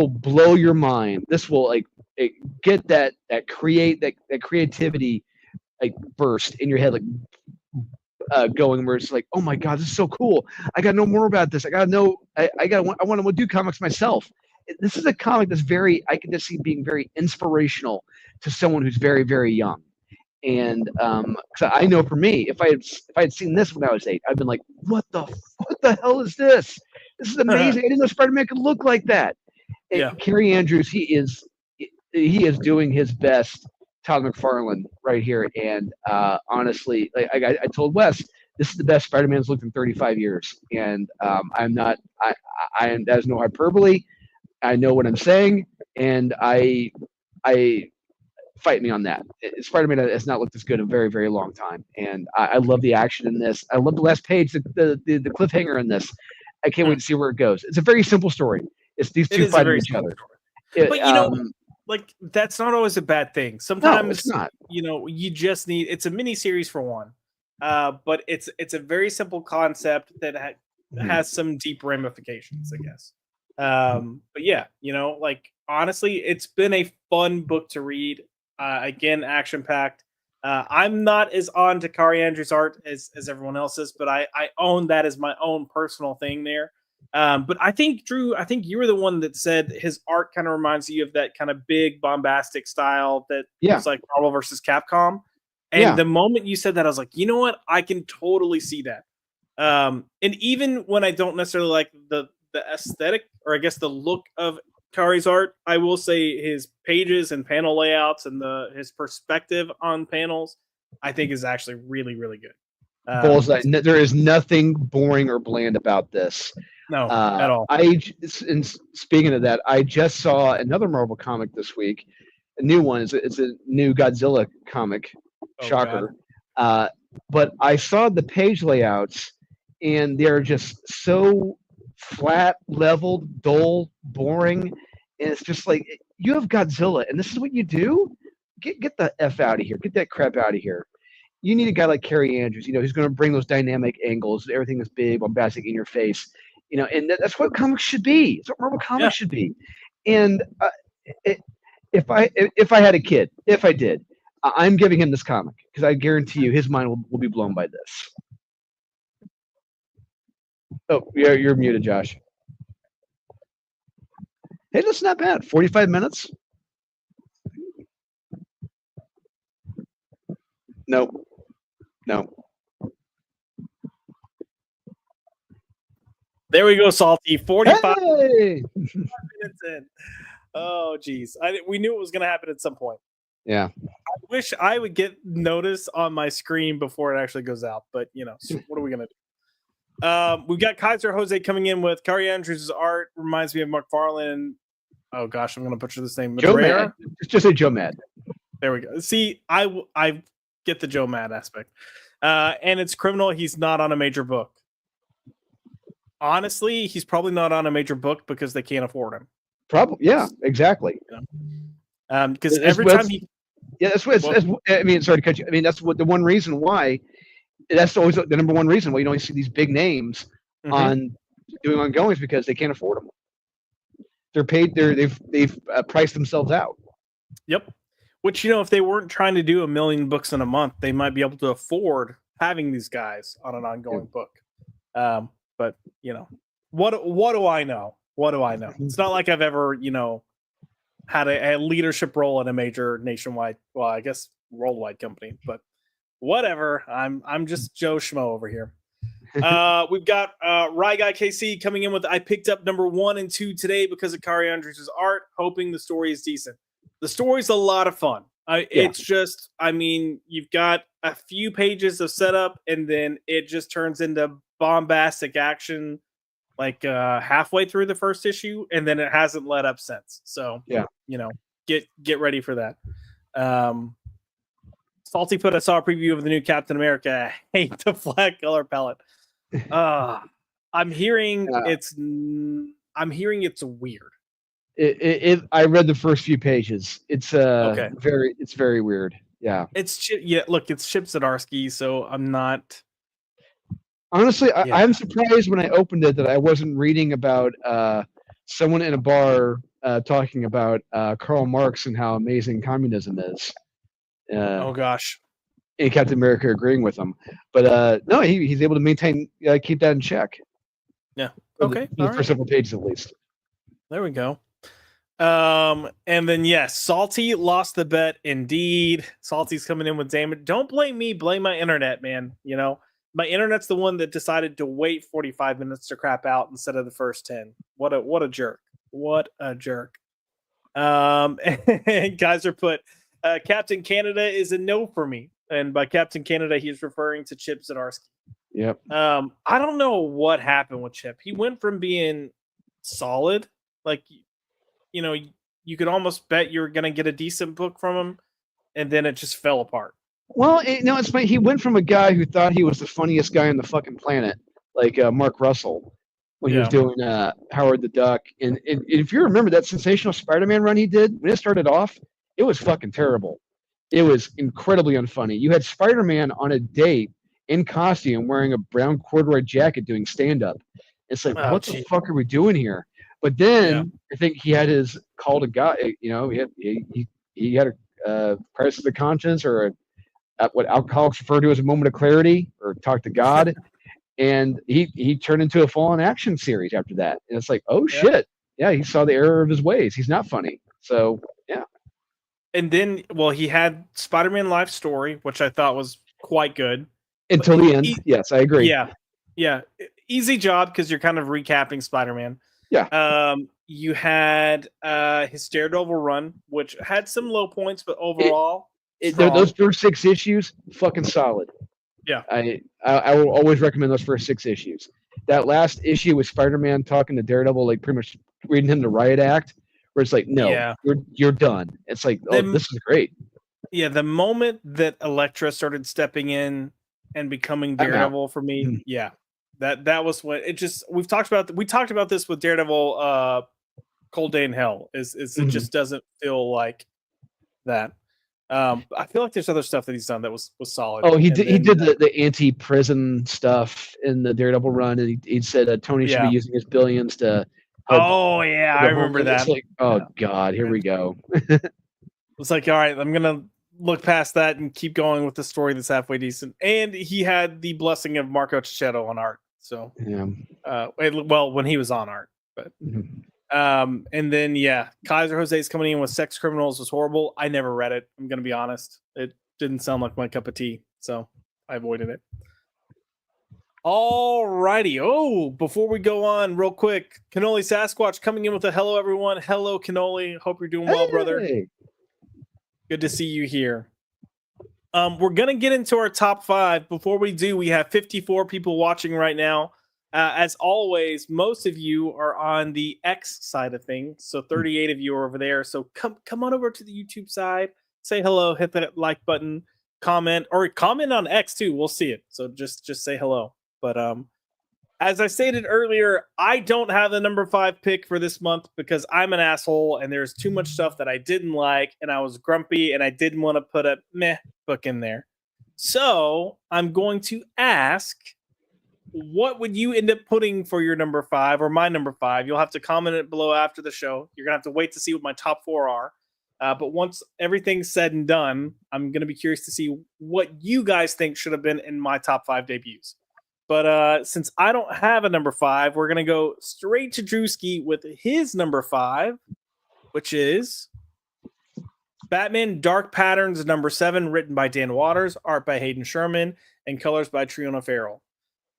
blow your mind. This will get that creativity burst in your head, going where it's like, oh my god, this is so cool. I gotta know more about this. I want to do comics myself. This is a comic that's I can just see being very inspirational to someone who's very, very young. And so I know for me, if I had seen this when I was 8, I'd been like, what the hell is this? This is amazing. I didn't know Spider-Man could look like that. And Kari Andrews, he is doing his best Todd McFarlane right here. And honestly, I told Wes, this is the best Spider-Man's looked in 35 years. And that is no hyperbole. I know what I'm saying, and I fight me on that. Spider-Man has not looked this good in a very, very long time, and I love the action in this. I love the last page, the cliffhanger in this. I can't wait to see where it goes. It's a very simple story. It's these two fighting each other. But that's not always a bad thing. Sometimes no, it's not. You just need. It's a mini series for one, but it's a very simple concept that has some deep ramifications, I guess. But yeah, honestly, it's been a fun book to read. Again, action packed. I'm not as on to Kari Andrews' art as everyone else is, but I own that as my own personal thing there. But I think, Drew, you were the one that said his art kind of reminds you of that kind of big bombastic style that was like Marvel versus Capcom. And the moment you said that, I was like, you know what? I can totally see that. And even when I don't necessarily like the aesthetic, or I guess the look of Kari's art, I will say his pages and panel layouts and his perspective on panels, I think is actually really, really good. Bullseye. There is nothing boring or bland about this. No, at all. And speaking of that, I just saw another Marvel comic this week. A new one. It's a new Godzilla comic. Shocker. But I saw the page layouts, and they're just so flat, leveled, dull, boring, and it's just like, you have Godzilla, and this is what you do? Get the F out of here. Get that crap out of here. You need a guy like Kari Andrews, who's going to bring those dynamic angles. Everything is big, bombastic, in your face, and that's what comics should be. It's what Marvel comics should be. And if I had a kid, if I did, I'm giving him this comic because I guarantee you his mind will be blown by this. Oh, you're muted, Josh. Hey, that's not bad. 45 minutes? No. There we go, Salty. 45 Hey! minutes in. Oh, geez. We knew it was going to happen at some point. Yeah. I wish I would get notice on my screen before it actually goes out, but so what are we going to do? We've got Kaiser Jose coming in with Kari Andrews' art. Reminds me of McFarlane. Oh, gosh, I'm going to butcher this name. Joe Mad. Just say Joe Mad. There we go. See, I get the Joe Mad aspect. And it's criminal. He's not on a major book. Honestly, he's probably not on a major book because they can't afford him. Probably, yeah, exactly. Because every time he, that's what. I mean, sorry to cut you. I mean, that's what the one reason why. That's always the number one reason why you don't see these big names on doing ongoings because they can't afford them. They're paid. They've priced themselves out. Yep. Which if they weren't trying to do 1 million books in a month, they might be able to afford having these guys on an ongoing book. But what do I know? What do I know? It's not like I've ever had a leadership role in a major nationwide, well, I guess worldwide company, but whatever. I'm just Joe Schmo over here. We've got Rye Guy KC coming in with I picked up number 1 and 2 today because of Kari Andrews' art, hoping the story is decent. The story's a lot of fun. It's just, you've got a few pages of setup and then it just turns into bombastic action like halfway through the first issue, and then it hasn't let up since. So get ready for that. Salty put, I saw a preview of the new Captain America. I hate the flat color palette. I'm hearing it's weird. I read the first few pages. It's very weird. Yeah. It's Chip Zdarsky, so I'm not. Honestly, I'm surprised when I opened it that I wasn't reading about someone in a bar talking about Karl Marx and how amazing communism is. Oh gosh. And Captain America agreeing with him, but no, he's able to keep that in check. Yeah. Okay. For several pages at least. There we go. And then yes, Salty lost the bet. Indeed, Salty's coming in with damage. Don't blame me. Blame my internet, man. My internet's the one that decided to wait 45 minutes to crap out instead of the first 10. What a jerk. What a jerk. And Kaiser put Captain Canada is a no for me. And by Captain Canada, he's referring to Chip Zdarsky. Yep. I don't know what happened with Chip. He went from being solid, like, you could almost bet you're going to get a decent book from him, and then it just fell apart. Well, it's funny. He went from a guy who thought he was the funniest guy on the fucking planet, like Mark Russell, when he was doing Howard the Duck. And if you remember that sensational Spider-Man run he did, when it started off, it was fucking terrible. It was incredibly unfunny. You had Spider-Man on a date in costume wearing a brown corduroy jacket doing stand-up. It's like, what the fuck are we doing here? But then I think he had his call to God. He had a crisis of the conscience, or what alcoholics refer to as a moment of clarity, or talk to God, and he turned into a full-on action series after that. And it's like, oh shit, he saw the error of his ways. He's not funny. So yeah. And then, he had Spider-Man Life Story, which I thought was quite good until the end. Yes, I agree. Yeah. Easy job because you're kind of recapping Spider-Man. Yeah. You had his Daredevil run, which had some low points, but overall, those first 6 issues, fucking solid. Yeah. I will always recommend those first 6 issues. That last issue with Spider-Man talking to Daredevil, like pretty much reading him the riot act, where it's like, no, you're done. It's like, this is great. Yeah, the moment that Elektra started stepping in and becoming Daredevil for me, that was what it just. We talked about this with Daredevil, Cold Day in Hell. It just doesn't feel like that. I feel like there's other stuff that he's done that was solid. Oh, he did the anti-prison stuff in the Daredevil run, and he said Tony should be using his billions to Oh yeah, I remember that. It's like, oh god, here we go. It's like, all right, I'm gonna look past that and keep going with the story that's halfway decent. And he had the blessing of Marco Cicchetto on art. So Yeah. Well, when he was on art, but and then Kaiser Jose's coming in with Sex Criminals was horrible. I never read it. I'm gonna be honest. It didn't sound like my cup of tea, so I avoided it. All righty. Oh, before we go on, real quick, Cannoli Sasquatch coming in with a hello, everyone. Hello, Cannoli. Hope you're doing well, brother. Good to see you here. We're gonna get into our top 5. Before we do, we have 54 people watching right now. As always, most of you are on the X side of things, so 38 of you are over there. So come on over to the YouTube side, say hello, hit that like button, comment on X too. We'll see it. So just say hello. But as I stated earlier, I don't have the number 5 pick for this month because I'm an asshole and there's too much stuff that I didn't like and I was grumpy and I didn't want to put a meh book in there. So I'm going to ask, what would you end up putting for your number 5 or my number 5? You'll have to comment it below after the show. You're going to have to wait to see what my top 4 are. But once everything's said and done, I'm going to be curious to see what you guys think should have been in my top 5 debuts. But since I don't have a number 5, we're going to go straight to Truski with his number 5, which is Batman Dark Patterns number 7, written by Dan Waters, art by Hayden Sherman, and colors by Triona Farrell.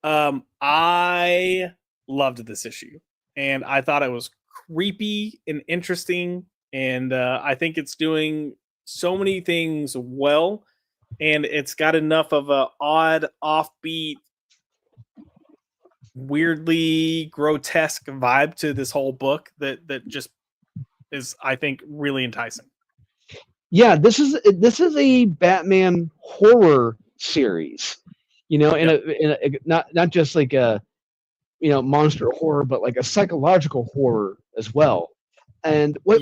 I loved this issue, and I thought it was creepy and interesting, and I think it's doing so many things well, and it's got enough of a odd, offbeat, weirdly grotesque vibe to this whole book that just is, I think, really enticing. Yeah, this is a Batman horror series, in a not just like a monster horror, but like a psychological horror as well. And what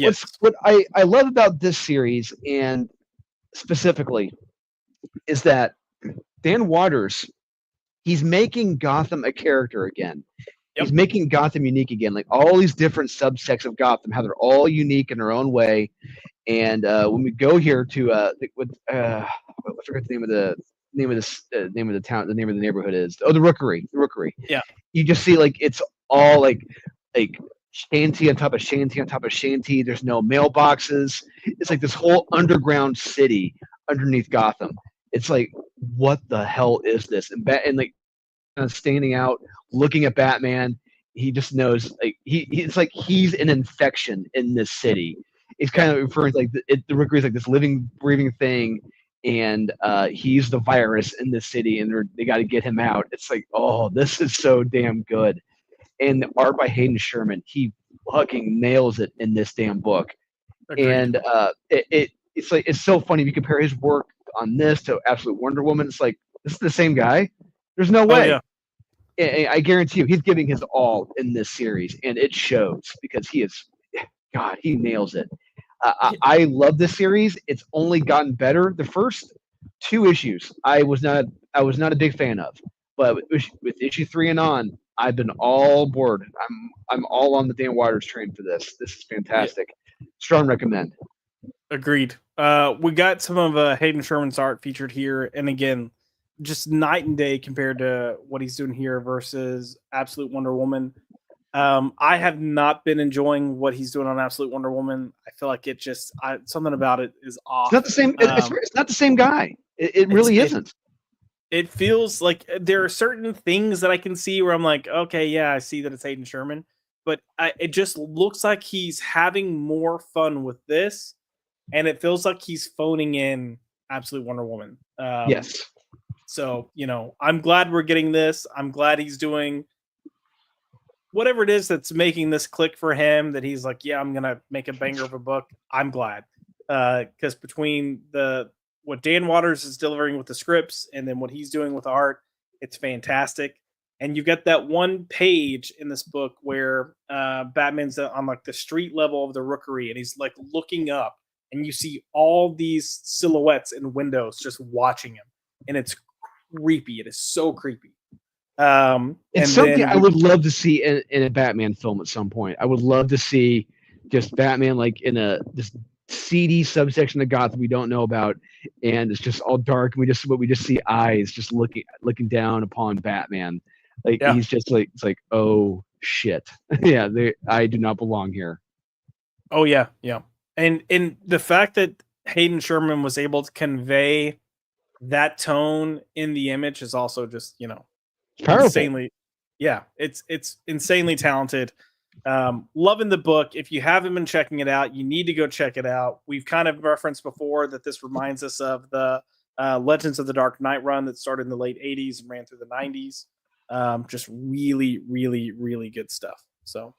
I love about this series, and specifically, is that Dan Waters, he's making Gotham a character again. Yep. He's making Gotham unique again. Like all these different subsects of Gotham, how they're all unique in their own way. And when we go here to I forget the name of the town, the name of the neighborhood is the Rookery. The Rookery. Yeah. You just see like it's all like shanty on top of shanty on top of shanty. There's no mailboxes. It's like this whole underground city underneath Gotham. It's like, what the hell is this? And like kind of standing out, looking at Batman, he just knows like it's like he's an infection in this city. It's kind of referring to like the Rookery is like this living, breathing thing, and he's the virus in this city, and they got to get him out. It's like, oh, this is so damn good. And the art by Hayden Sherman, he fucking nails it in this damn book. Agreed. And it's like it's so funny if you compare his work on this to Absolute Wonder Woman. It's like, this is the same guy. There's no way. Oh, yeah. I guarantee you, he's giving his all in this series, and it shows because he nails it. I love this series. It's only gotten better. The first 2 issues, I was not a big fan of, but with issue 3 and on, I've been all aboard. I'm all on the Dan Waters train for this. This is fantastic. Yeah. Strong recommend. Agreed. We got some of Hayden Sherman's art featured here, and again, just night and day compared to what he's doing here versus Absolute Wonder Woman. I have not been enjoying what he's doing on Absolute Wonder Woman. I feel like something about it is off. It's not the same. It's not the same guy. It really isn't. It feels like there are certain things that I can see where I'm like, okay, yeah, I see that it's Hayden Sherman, but it just looks like he's having more fun with this, and it feels like he's phoning in Absolute Wonder Woman. Yes. So, I'm glad we're getting this. I'm glad he's doing whatever it is that's making this click for him, that he's like, yeah, I'm going to make a banger of a book. I'm glad. Because between what Dan Waters is delivering with the scripts and then what he's doing with art, it's fantastic. And you get that one page in this book where Batman's on like the street level of the Rookery, and he's like looking up, and you see all these silhouettes in windows just watching him. And it's creepy. It is so creepy. It's something I would love to see in a Batman film at some point. I would love to see just Batman like in this seedy subsection of Gotham we don't know about, and it's just all dark, and we just see eyes just looking down upon Batman. Like he's just like, it's like, oh shit. Yeah, I do not belong here. Oh yeah. And the fact that Hayden Sherman was able to convey that tone in the image is also just, powerful. Insanely. Yeah, it's insanely talented. Loving the book. If you haven't been checking it out, you need to go check it out. We've kind of referenced before that this reminds us of the Legends of the Dark Knight run that started in the late 80s and ran through the 90s. Just really, really, really good stuff. So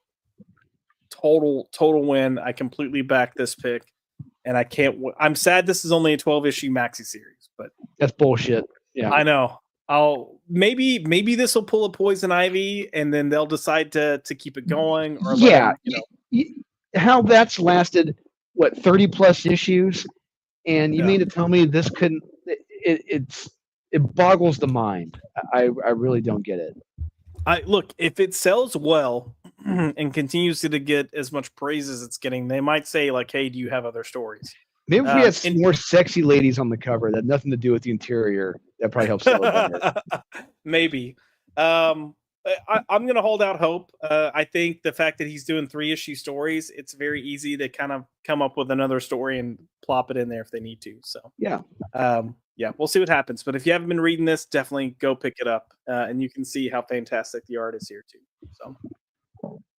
total win. I completely back this pick, and I can't. I'm sad this is only a 12-issue maxi series, but that's bullshit. Yeah, I know. Maybe this will pull a Poison Ivy, and then they'll decide to keep it going. Or how that's lasted 30 plus issues, and you mean to tell me this couldn't? It boggles the mind. I really don't get it. Look, if it sells well and continues to get as much praise as it's getting, they might say like, "Hey, do you have other stories?" Maybe if we had some more sexy ladies on the cover that had nothing to do with the interior, that probably helps sell it better. Maybe. I'm going to hold out hope. I think the fact that he's doing 3-issue stories, it's very easy to kind of come up with another story and plop it in there if they need to. So yeah, we'll see what happens. But if you haven't been reading this, definitely go pick it up, and you can see how fantastic the art is here too. So.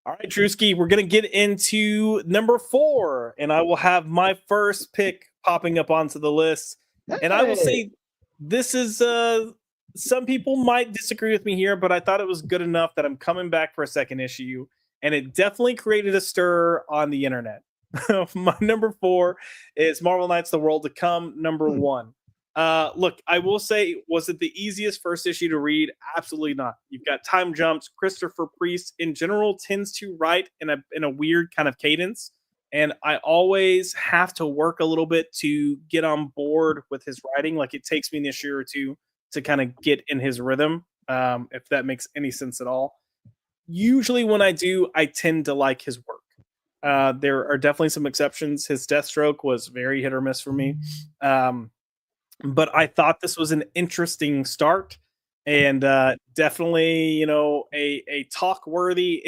All right, Truski, we're going to get into number 4, and I will have my first pick popping up onto the list. Hey. And I will say this is, some people might disagree with me here, but I thought it was good enough that I'm coming back for a second issue, and it definitely created a stir on the internet. My number 4 is Marvel Knights: The World to Come, number 1. Look, I will say, was it the easiest first issue to read? Absolutely not. You've got time jumps. Christopher Priest in general tends to write in a weird kind of cadence, and I always have to work a little bit to get on board with his writing. Like it takes me an issue or two to kind of get in his rhythm, if that makes any sense at all. Usually when I do, I tend to like his work. There are definitely some exceptions. His Deathstroke was very hit or miss for me. But I thought this was an interesting start, and definitely, a talk-worthy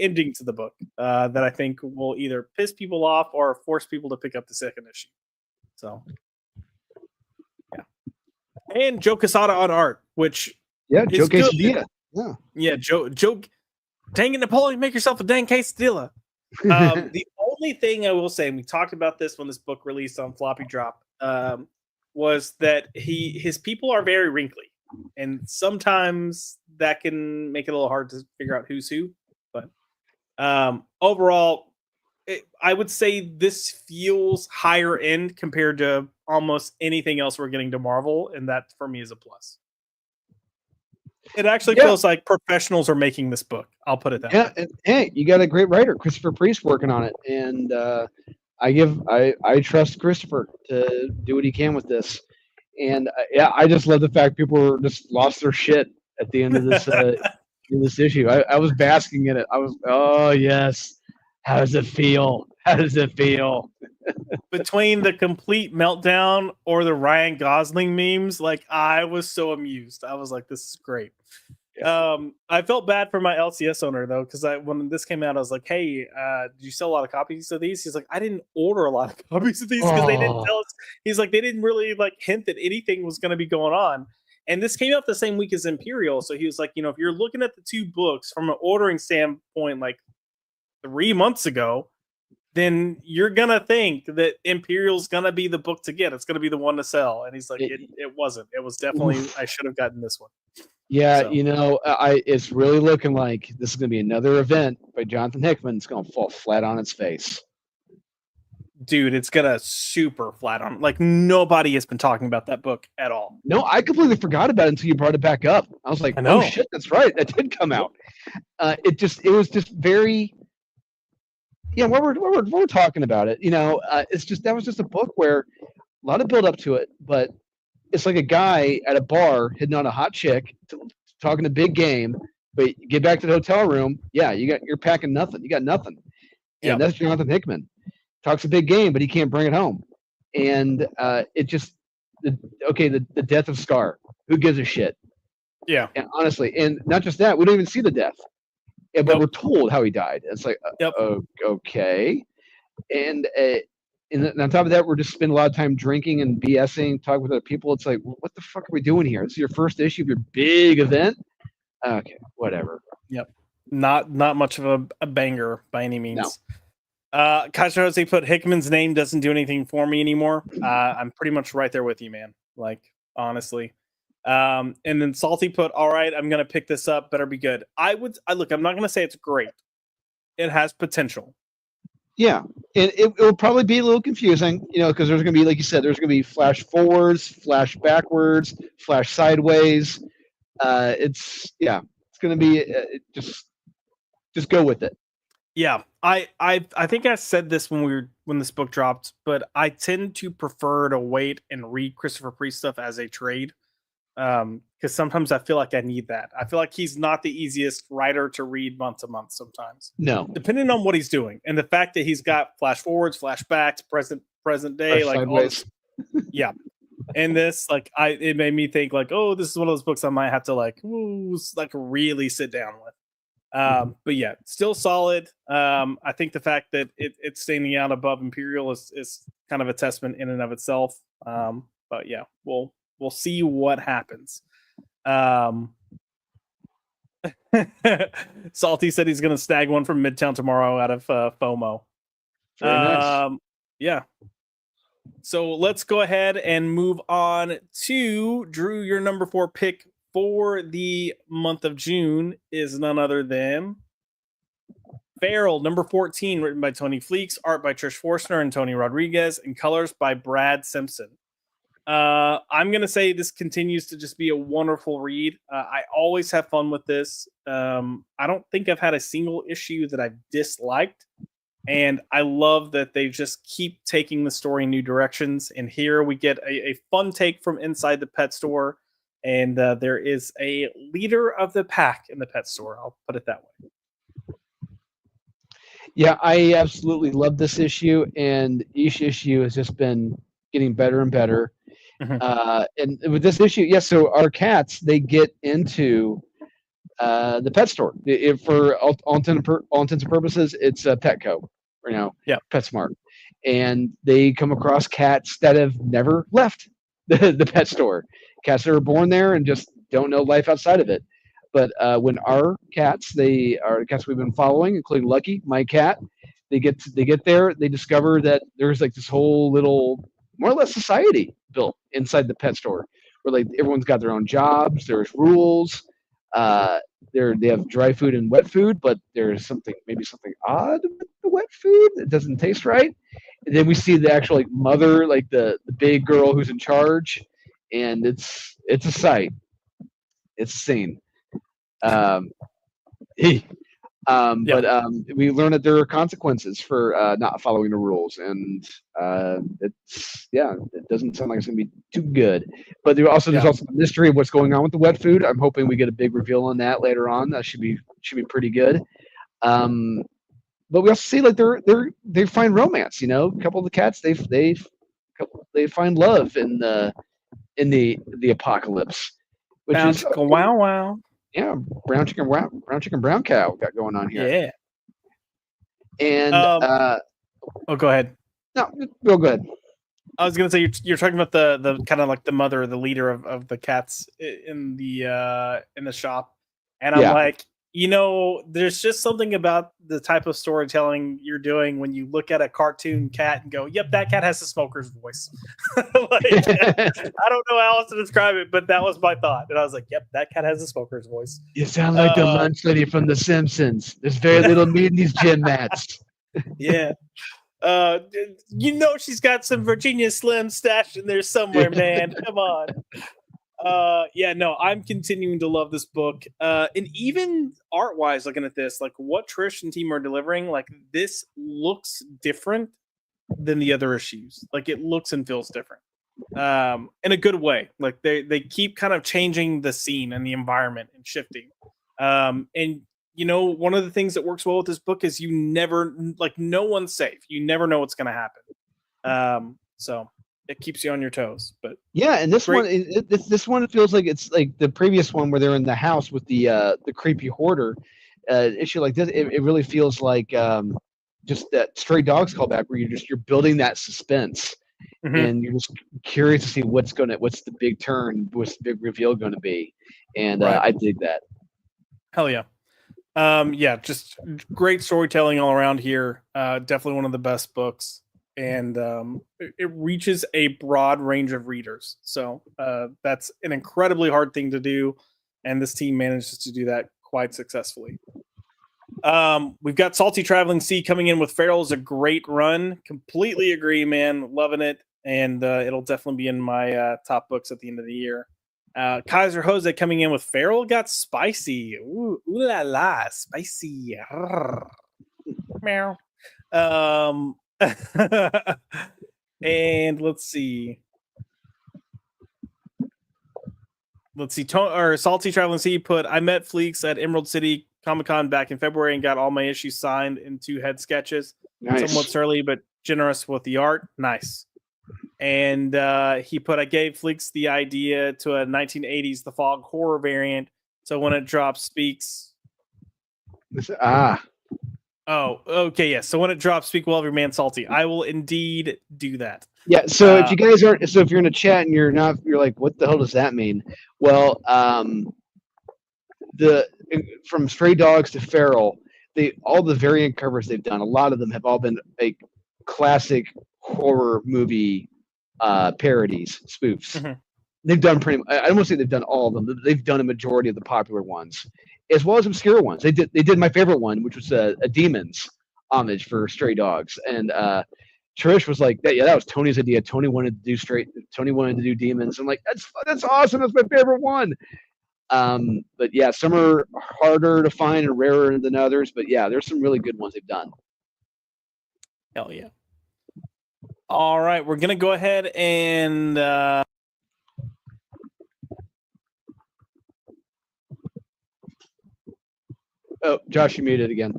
ending to the book that I think will either piss people off or force people to pick up the second issue. So, yeah. And Joe Quesada on art, which Joe Quesadilla. Joe. Dang it, Napoleon, make yourself a dang quesadilla. The only thing I will say, and we talked about this when this book released on Floppy Drop, was that his people are very wrinkly, and sometimes that can make it a little hard to figure out who's who. But overall, I would say this feels higher end compared to almost anything else we're getting to Marvel, and that for me is a plus. It actually feels like professionals are making this book. I'll put it that way. And, hey, you got a great writer, Christopher Priest, working on it, and I trust Christopher to do what he can with this, and I just love the fact people just lost their shit at the end of this in this issue. I was basking in it. I was, oh yes, how does it feel? How does it feel? Between the complete meltdown or the Ryan Gosling memes, like I was so amused. I was like, this is great. I felt bad for my LCS owner though, because when this came out, I was like, "Hey, did you sell a lot of copies of these?" He's like, "I didn't order a lot of copies of these because they didn't tell us." He's like, "They didn't really hint that anything was going to be going on." And this came out the same week as Imperial, so he was like, if you're looking at the two books from an ordering standpoint, 3 months ago, then you're gonna think that Imperial's gonna be the book to get. It's gonna be the one to sell. And he's like, it wasn't. It was definitely I should have gotten this one. Yeah, so. It's really looking like this is going to be another event by Jonathan Hickman. It's going to fall flat on its face. Dude, it's going to super flat on. Nobody has been talking about that book at all. No, I completely forgot about it until you brought it back up. I was like, oh shit, that's right. That did come out. It was just very, we're talking about it. That was just a book where a lot of build up to it, but it's like a guy at a bar hitting on a hot chick talking to big game, but you get back to the hotel room. Yeah, you're packing nothing. You got nothing. And that's Jonathan Hickman. Talks a big game, but he can't bring it home. And it just the death of Scar. Who gives a shit? Yeah. And honestly, and not just that, we don't even see the death. Yeah, but we're told how he died. It's like, okay. And on top of that, we're just spending a lot of time drinking and BSing, talking with other people. It's like, what the fuck are we doing here? This is your first issue of your big event? Okay, whatever. Yep. Not much of a banger by any means. No. Kaiser Jose put Hickman's name doesn't do anything for me anymore. I'm pretty much right there with you, man. Like, honestly. And then Salty put, all right, I'm gonna pick this up, better be good. Look, I'm not gonna say it's great. It has potential. Yeah, and it will probably be a little confusing, because there's gonna be, like you said, there's gonna be flash forwards, flash backwards, flash sideways. It's gonna be just go with it. Yeah, I think I said this when this book dropped, but I tend to prefer to wait and read Christopher Priest stuff as a trade. Because sometimes I feel like I need that. I feel like he's not the easiest writer to read month to month sometimes. No. Depending on what he's doing. And the fact that he's got flash forwards, flashbacks, present day, flash like all this, yeah. And this, like, it made me think like, oh, this is one of those books I might have to really sit down with. But yeah, still solid. I think the fact that it's standing out above Imperial is kind of a testament in and of itself. But yeah, we'll see what happens. Salty said he's going to snag one from Midtown tomorrow out of FOMO. Very nice. Yeah. So let's go ahead and move on to Drew. Your number 4 pick for the month of June is none other than Feral, number 14, written by Tony Fleeks, art by Trish Forstner and Tony Rodriguez, and colors by Brad Simpson. I'm going to say this continues to just be a wonderful read. I always have fun with this. I don't think I've had a single issue that I've disliked. And I love that they just keep taking the story in new directions. And here we get a fun take from inside the pet store. And there is a leader of the pack in the pet store. I'll put it that way. Yeah, I absolutely love this issue. And each issue has just been getting better and better. And with this issue, so our cats, they get into the pet store. For all intents and purposes, it's a Petco right now. Yeah, PetSmart. And they come across cats that have never left the pet store. Cats that are born there and just don't know life outside of it. But when our cats, they are the cats we've been following, including Lucky, my cat, they get there, they discover that there's like this whole little, more or less, society built inside the pet store where like everyone's got their own jobs, there's rules, they have dry food and wet food, but there's something odd with the wet food that doesn't taste right. And then we see the actual like mother, like the big girl who's in charge, and it's a sight. It's a scene. But we learn that there are consequences for not following the rules, and it doesn't sound like it's gonna be too good. But there's also the mystery of what's going on with the wet food. I'm hoping we get a big reveal on that later on. That should be pretty good. But we also see like they find romance. A couple of the cats they find love in the apocalypse, which is wow wow. Yeah, brown chicken, brown cow got going on here. Yeah. And go ahead. No, go ahead. I was gonna say you're talking about the kind of like the mother, the leader of the cats in the shop, and I'm like, there's just something about the type of storytelling you're doing when you look at a cartoon cat and go, "Yep, that cat has a smoker's voice." I don't know how else to describe it, but that was my thought, and I was like, "Yep, that cat has a smoker's voice." You sound like the lunch lady from The Simpsons. There's very little meat in these gym mats. Yeah. She's got some Virginia Slim stashed in there somewhere, man. Come on. I'm continuing to love this book. And even art-wise, looking at this, like what Trish and team are delivering, like this looks different than the other issues. Like it looks and feels different. in a good way. Like they keep kind of changing the scene and the environment and shifting. And you know, one of the things that works well with this book is you never like no one's safe. You never know what's going to happen. So it keeps you on your toes. But yeah, and this great. one, this one feels like it's like the previous one where they're in the house with the creepy hoarder. Issue like this, it really feels like just that Stray Dogs callback where you're building that suspense. And you're just curious to see what's the big turn, what's the big reveal going to be, and I dig that. Hell yeah. Yeah, just great storytelling all around here. Definitely one of the best books, and it reaches a broad range of readers. So that's an incredibly hard thing to do, and this team manages to do that quite successfully. We've got Salty Traveling Sea coming in with Feral is a great run. Completely agree, man. Loving it, and it'll definitely be in my top books at the end of the year. Kaiser Jose coming in with Feral got spicy. Ooh la la, spicy. Meow. And let's see. Salty Traveling Sea put, I met Fleeks at Emerald City Comic-Con back in February and got all my issues signed in 2 head sketches. Nice. Somewhat surly, but generous with the art. Nice. And he put, I gave Fleeks the idea to a 1980s The Fog horror variant. So when it drops, speaks. Oh, okay, yes. So when it drops, speak well of your man Salty. I will indeed do that. Yeah. So if you guys aren't, so if you're in a chat and you're like, what the hell does that mean? Well, from Stray Dogs to Feral, all the variant covers they've done, a lot of them have all been like classic horror movie parodies, spoofs. Mm-hmm. They've done I don't want to say they've done all of them. They've done a majority of the popular ones, as well as obscure ones. They did my favorite one, which was a Demons homage for Stray Dogs, and Trish was like, that was Tony's idea. Tony wanted to do Demons. I'm like, that's awesome. That's my favorite one. But yeah, some are harder to find and rarer than others. But yeah, there's some really good ones they've done. Hell yeah. All right, we're gonna go ahead and oh, Josh, you muted again.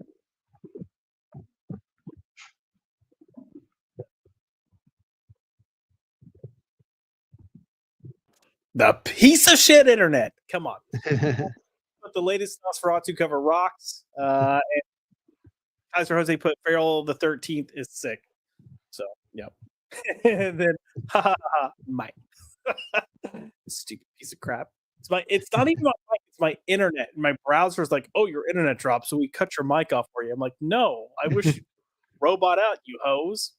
the piece of shit internet. Come on. But the latest Nosferatu cover rocks. And Kaiser Jose put Feral the 13th is sick. So, yep. And then, Mike. Stupid piece of crap. It's not even my mic, it's my internet. My browser's like, oh, your internet dropped, so we cut your mic off for you. I'm like, no, I wish you robot out, you hose.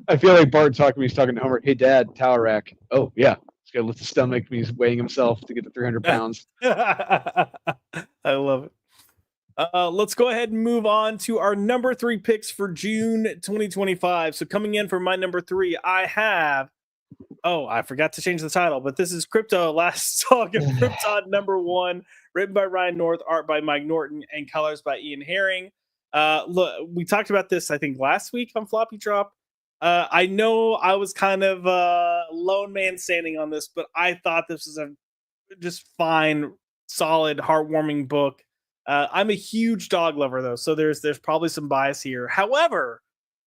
I feel like Bart he's talking to Homer. Hey, Dad, tower rack. Oh, yeah. He's got to lift the stomach. He's weighing himself to get to 300 pounds. I love it. Let's go ahead and move on to our number 3 picks for June 2025. So coming in for my number 3, I have, I forgot to change the title, but this is Crypto, Last Talk of Krypton #1, written by Ryan North, art by Mike Norton, and colors by Ian Herring. Look, we talked about this, I think, last week on Floppy Drop. I know I was kind of lone man standing on this, but I thought this was a just fine, solid, heartwarming book. I'm a huge dog lover, though, so there's probably some bias here. However,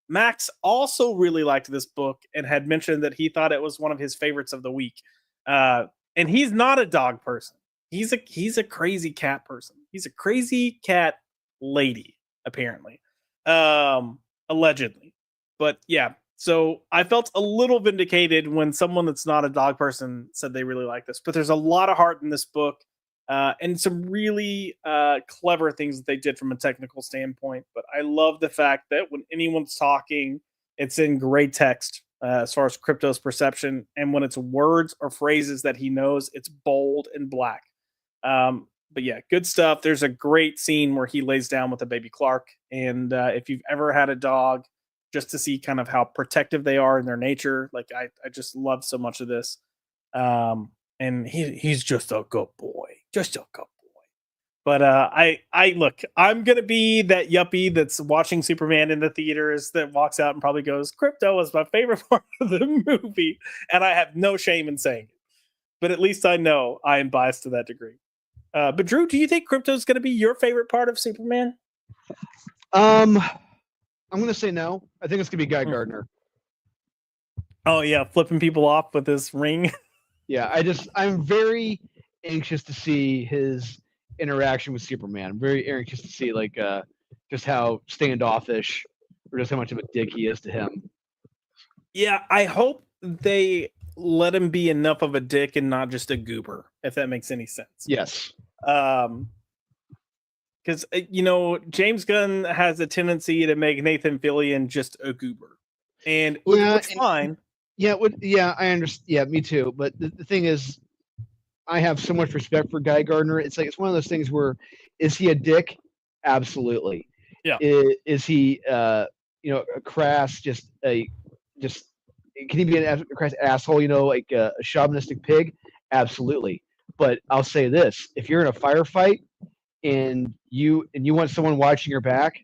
Max also really liked this book and had mentioned that he thought it was one of his favorites of the week. And he's not a dog person. He's a crazy cat person. He's a crazy cat lady, apparently, allegedly. But yeah, so I felt a little vindicated when someone that's not a dog person said they really like this. But there's a lot of heart in this book. And some really clever things that they did from a technical standpoint. But I love the fact that when anyone's talking, it's in great text as far as Crypto's perception. And when it's words or phrases that he knows, it's bold and black. But yeah, good stuff. There's a great scene where he lays down with a baby Clark. And if you've ever had a dog, just to see kind of how protective they are in their nature, like I just love so much of this. And he's just a good boy. Just a good boy. But I look, I'm gonna be that yuppie that's watching Superman in the theaters that walks out and probably goes, "Crypto was my favorite part of the movie," and I have no shame in saying it. But at least I know I am biased to that degree. But Drew, do you think Crypto is gonna be your favorite part of Superman? I'm gonna say no. I think it's gonna be Guy Gardner. Oh yeah, flipping people off with his ring. Yeah, I'm very anxious to see his interaction with Superman. I'm very anxious to see just how standoffish or just how much of a dick he is to him. Yeah, I hope they let him be enough of a dick and not just a goober, if that makes any sense. Yes. Because James Gunn has a tendency to make Nathan Fillion just a goober, and which fine. Yeah, I understand. Yeah, me too. But the thing is, I have so much respect for Guy Gardner. It's one of those things where, is he a dick? Absolutely. Yeah. Is he a crass, can he be a crass asshole? Like a chauvinistic pig? Absolutely. But I'll say this: if you're in a firefight and you want someone watching your back,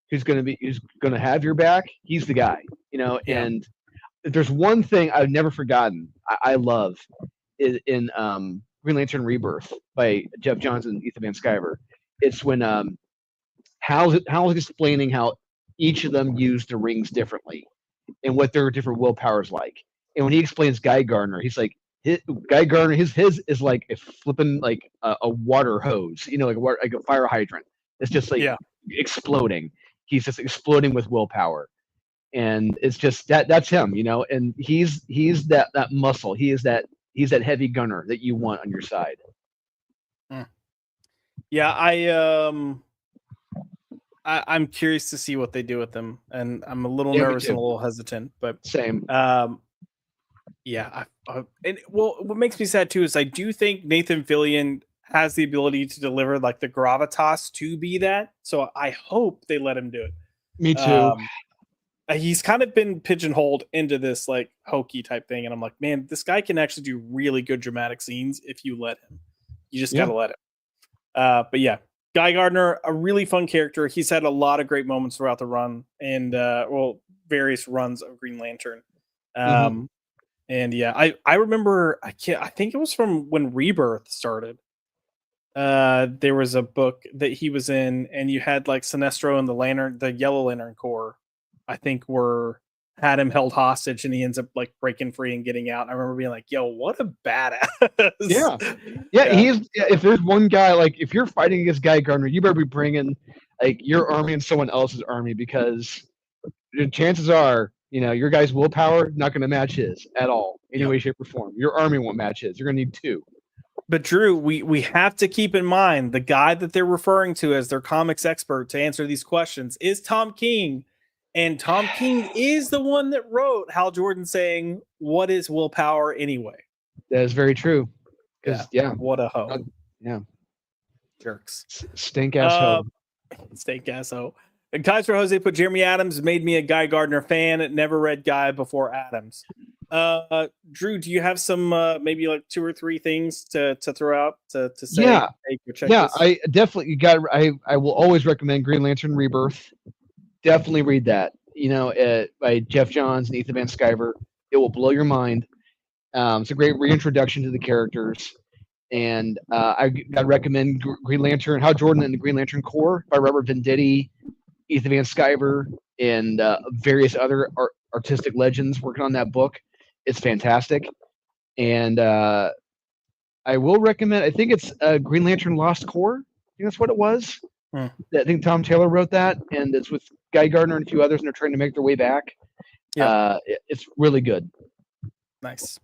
who's going to have your back, he's the guy. Yeah. And if there's one thing I've never forgotten, I love is in Green Lantern Rebirth by Jeff Johns and Ethan Van Sciver. It's when Hal's explaining how each of them use the rings differently and what their different willpower's like. And when he explains Guy Gardner, he's like, Guy Gardner, his is like a flipping like a water hose, like a fire hydrant. It's just like exploding. He's just exploding with willpower. And it's just that's him, and he's that muscle. He's that heavy gunner that you want on your side. Yeah, I'm curious to see what they do with them, and I'm a little nervous and a little hesitant. But same. Yeah. What makes me sad too is I do think Nathan Fillion has the ability to deliver like the gravitas to be that. So I hope they let him do it. Me too. He's kind of been pigeonholed into this like hokey type thing, and I'm like, man, this guy can actually do really good dramatic scenes if you let him. You just gotta let him. But yeah, Guy Gardner, a really fun character. He's had a lot of great moments throughout the run, and various runs of Green Lantern. And yeah, I remember I think it was from when Rebirth started. There was a book that he was in, and you had like Sinestro and the Yellow Lantern Corps, I think had him held hostage, and he ends up like breaking free and getting out. And I remember being like, yo, what a badass. Yeah. He's if there's one guy, like if you're fighting against Guy Gardner, you better be bringing like your army and someone else's army, because the chances are, your guy's willpower not going to match his at all, any way, shape, or form. Your army won't match his. You're going to need two. But Drew, we have to keep in mind the guy that they're referring to as their comics expert to answer these questions is Tom King. And Tom King is the one that wrote Hal Jordan saying, "What is willpower anyway?" That is very true. What a hoe. Jerks. Stink ass hoe. Stink ass hoe. And Kaiser Jose put Jeremy Adams made me a Guy Gardner fan. Never read Guy before Adams. Drew, do you have some maybe like 2 or 3 things to throw out to say? Yeah, hey, check yeah. this? I definitely I will always recommend Green Lantern Rebirth. Definitely read that. By Jeff Johns and Ethan Van Sciver. It will blow your mind. It's a great reintroduction to the characters. And I gotta recommend Green Lantern, Hal Jordan and the Green Lantern Corps by Robert Venditti, Ethan Van Sciver, and various other artistic legends working on that book. It's fantastic. And I will recommend, I think it's Green Lantern Lost Corps. I think that's what it was. I think Tom Taylor wrote that, and it's with Guy Gardner and a few others, and they're trying to make their way back. It's really good. Nice.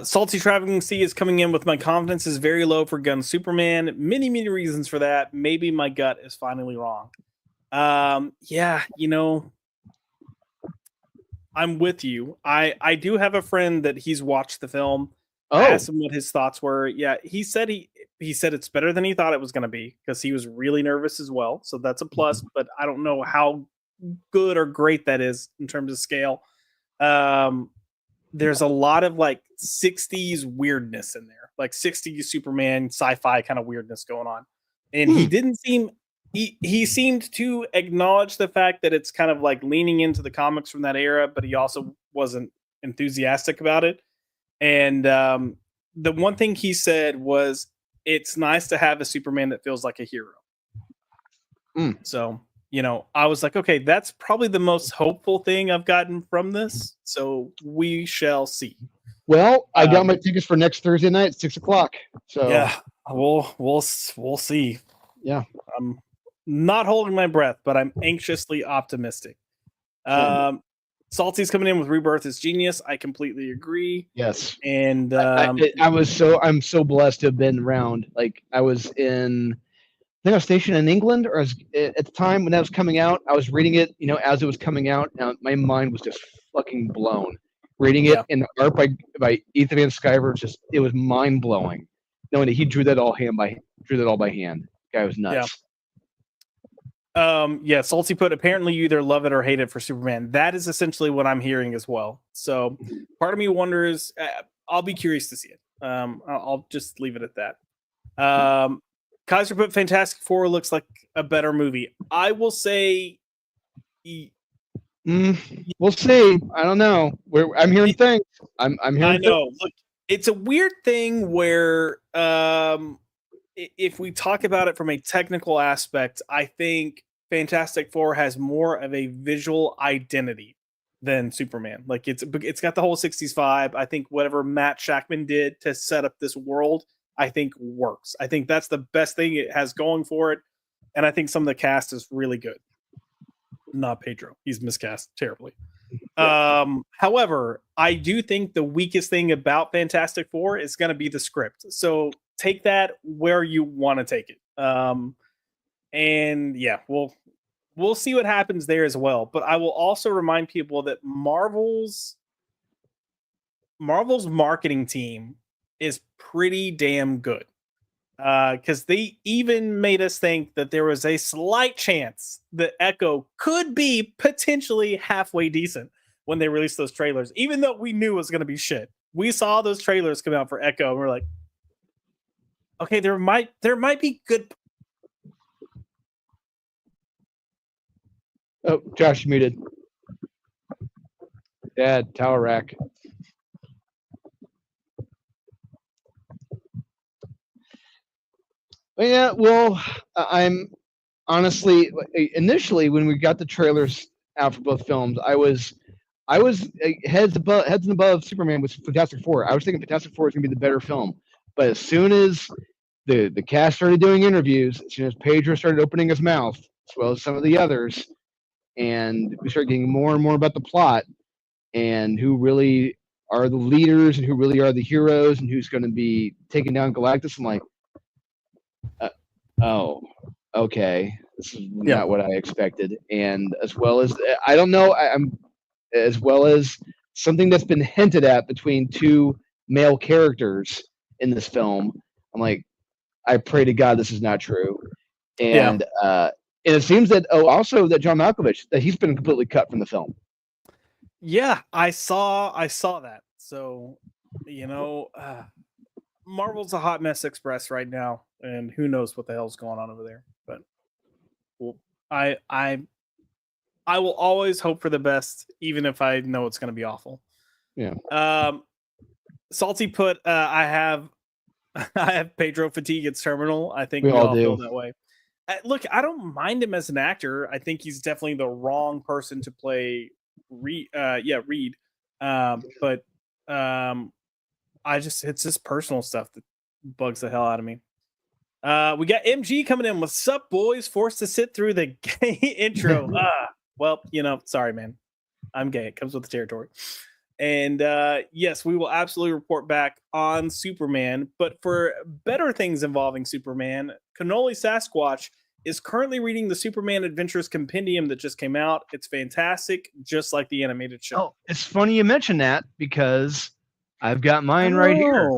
Salty Traveling Sea is coming in with my confidence is very low for Gunn Superman. Many, many reasons for that. Maybe my gut is finally wrong. Yeah, I'm with you. I do have a friend that he's watched the film. I asked him what his thoughts were. Yeah, he said it's better than he thought it was going to be, because he was really nervous as well. So that's a plus, but I don't know how good or great that is in terms of scale. There's a lot of like 60s weirdness in there, like 60s Superman sci-fi kind of weirdness going on. and he didn't seem. He seemed to acknowledge the fact that it's kind of like leaning into the comics from that era, but he also wasn't enthusiastic about it. And the one thing he said was, "It's nice to have a Superman that feels like a hero." So, I was like, okay, that's probably the most hopeful thing I've gotten from this. So we shall see. Well, I got my tickets for next Thursday night at 6:00. So yeah, we'll see. Yeah, I'm not holding my breath, but I'm anxiously optimistic. Salty's coming in with Rebirth is genius. I completely agree. Yes, and I'm so blessed to have been around. Like I was in. I think I was stationed in England, or at the time when that was coming out, I was reading it, as it was coming out. Now my mind was just fucking blown. Reading it in the art by Ethan Van Sciver, it was mind blowing. Knowing that he drew that all by hand. The guy was nuts. Yeah. Salty put, apparently you either love it or hate it for Superman. That is essentially what I'm hearing as well. So part of me wonders. I'll be curious to see it. I'll just leave it at that. Kaiser put Fantastic Four looks like a better movie. I will say, we'll see. I don't know. I'm hearing things. I'm hearing. I know. Look, it's a weird thing where, if we talk about it from a technical aspect, I think Fantastic Four has more of a visual identity than Superman. Like it's got the whole 60s vibe. I think whatever Matt Shackman did to set up this world, I think works. I think that's the best thing it has going for it. And I think some of the cast is really good. Not Pedro. He's miscast terribly. However, I do think the weakest thing about Fantastic Four is going to be the script. So take that where you want to take it. And yeah, we'll see what happens there as well. But I will also remind people that Marvel's marketing team is pretty damn good, because they even made us think that there was a slight chance that Echo could be potentially halfway decent when they released those trailers, even though we knew it was going to be shit. We saw those trailers come out for Echo and we're like, okay, there might be good. Oh, Josh muted. Dad, tower rack. Yeah, well, I'm honestly, initially when we got the trailers out for both films, I was heads and above Superman with Fantastic Four. I was thinking Fantastic Four is gonna be the better film, but as soon as the cast started doing interviews, as soon as Pedro started opening his mouth, as well as some of the others, and we started getting more and more about the plot and who really are the leaders and who really are the heroes and who's going to be taking down Galactus, I'm like, oh, okay, this is not what I expected. And as well as, I don't know, as well as something that's been hinted at between two male characters in this film, I'm like, I pray to God this is not true. And it seems that also that John Malkovich, that he's been completely cut from the film. Yeah, I saw that. So, Marvel's a hot mess express right now, and who knows what the hell's going on over there. But I will always hope for the best, even if I know it's going to be awful. Yeah. Salty put, I have Pedro fatigue. It's terminal. I think we all do. Feel that way. Look, I don't mind him as an actor. I think he's definitely the wrong person to play Reed. But it's just personal stuff that bugs the hell out of me. We got MG coming in with "Sup boys," forced to sit through the gay intro. Well, sorry, man. I'm gay. It comes with the territory. And yes, we will absolutely report back on Superman. But for better things involving Superman, Cannoli Sasquatch is currently reading the Superman Adventures Compendium that just came out. It's fantastic, just like the animated show. Oh, it's funny you mention that because I've got mine right here.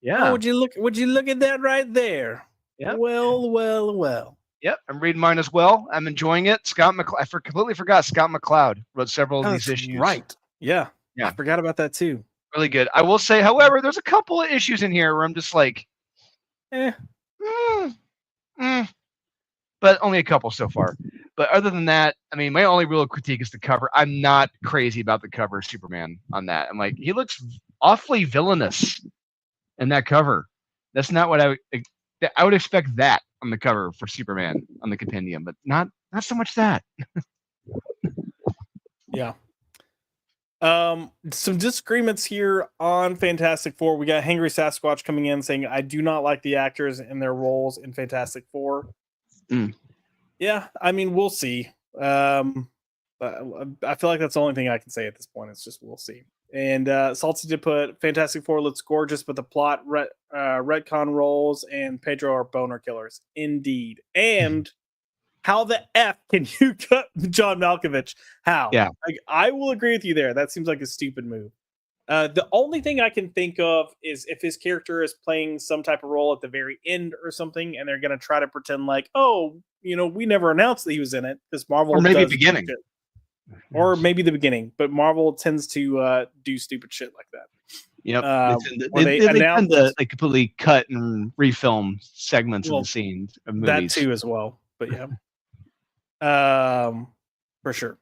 Yeah. Oh, would you look at that right there? Yeah. Well. Yep, I'm reading mine as well. I'm enjoying it. I completely forgot Scott McCloud wrote several of these issues. Right. Yeah. I forgot about that too. Really good. I will say, however, there's a couple of issues in here where I'm just like, but only a couple so far. But other than that, I mean, my only real critique is the cover. I'm not crazy about the cover of Superman on that. I'm like, he looks awfully villainous in that cover. That's not what I would expect that on the cover for Superman on the compendium, but not so much that. Yeah. Some disagreements here on Fantastic Four. We got Hangry Sasquatch coming in saying, I do not like the actors and their roles in Fantastic Four. Yeah, I mean, we'll see. I feel like that's the only thing I can say at this point. It's just we'll see. And Salty did put Fantastic Four looks gorgeous, but the plot retcon roles and Pedro are boner killers. Indeed. And how the F can you cut John Malkovich? How? Yeah. I will agree with you there. That seems like a stupid move. The only thing I can think of is if his character is playing some type of role at the very end or something, and they're going to try to pretend like, oh, we never announced that he was in it. Because Marvel or maybe beginning. Or maybe the beginning, but Marvel tends to do stupid shit like that. Yep. They tend to completely cut and refilm segments of the scenes of movies. That too as well. But yeah. For sure.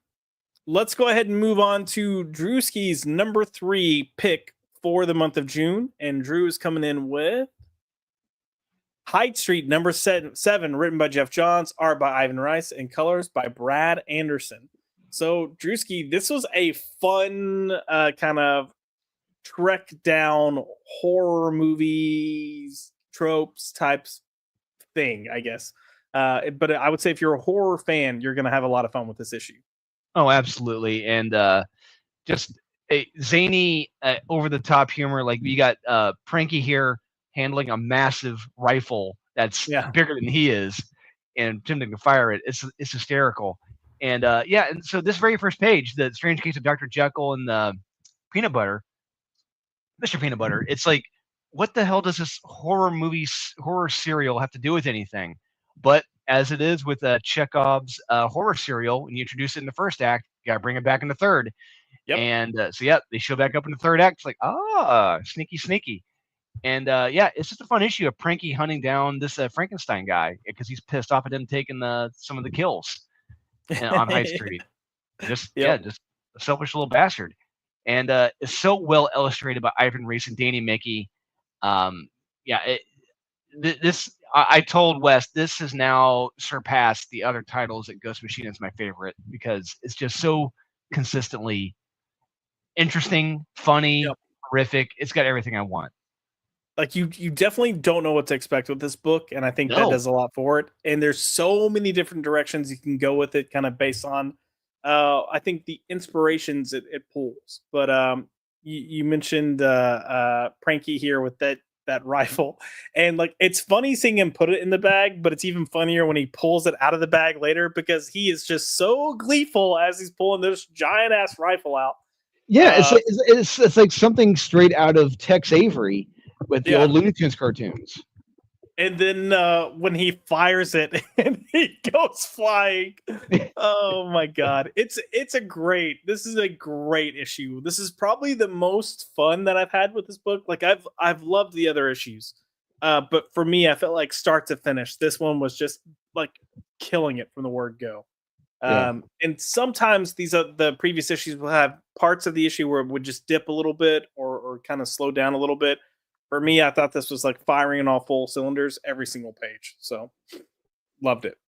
Let's go ahead and move on to Drewski's number 3 pick for the month of June. And Drew is coming in with Hyde Street, number 7, written by Jeff Johns, art by Ivan Rice, and colors by Brad Anderson. So, Drewski, this was a fun kind of trek down horror movies, tropes types thing, I guess. But I would say if you're a horror fan, you're going to have a lot of fun with this issue. Oh, absolutely. And just a zany, over-the-top humor. Like, we got Pranky here handling a massive rifle that's bigger than he is and attempting to fire it. It's hysterical. And, and so this very first page, The Strange Case of Dr. Jekyll and Peanut Butter, Mr. Peanut Butter, it's like, what the hell does this horror serial have to do with anything? But as it is with Chekhov's horror serial, when you introduce it in the first act, you got to bring it back in the third. Yep. And they show back up in the third act. It's like, sneaky. And it's just a fun issue of Pranky hunting down this Frankenstein guy because he's pissed off at him taking some of the kills on High Street. Just a selfish little bastard. And it's so well illustrated by Ivan Reis and Danny Mickey. I told Wes this has now surpassed the other titles that Ghost Machine is my favorite because it's just so consistently interesting, funny, horrific. It's got everything I want. Like you definitely don't know what to expect with this book, and I think that does a lot for it. And there's so many different directions you can go with it, kind of based on I think the inspirations it pulls. But you mentioned Pranky here with that rifle, and like it's funny seeing him put it in the bag, but it's even funnier when he pulls it out of the bag later because he is just so gleeful as he's pulling this giant ass rifle out. Yeah, it's like something straight out of Tex Avery with the old Looney Tunes cartoons. And then when he fires it and he goes flying, oh my god, this is a great issue. This is probably the most fun that I've had with this book. Like I've loved the other issues, but for me, I felt like start to finish, this one was just like killing it from the word go. And sometimes the previous issues will have parts of the issue where it would just dip a little bit or kind of slow down a little bit. For me, I thought this was like firing on all full cylinders every single page. So loved it.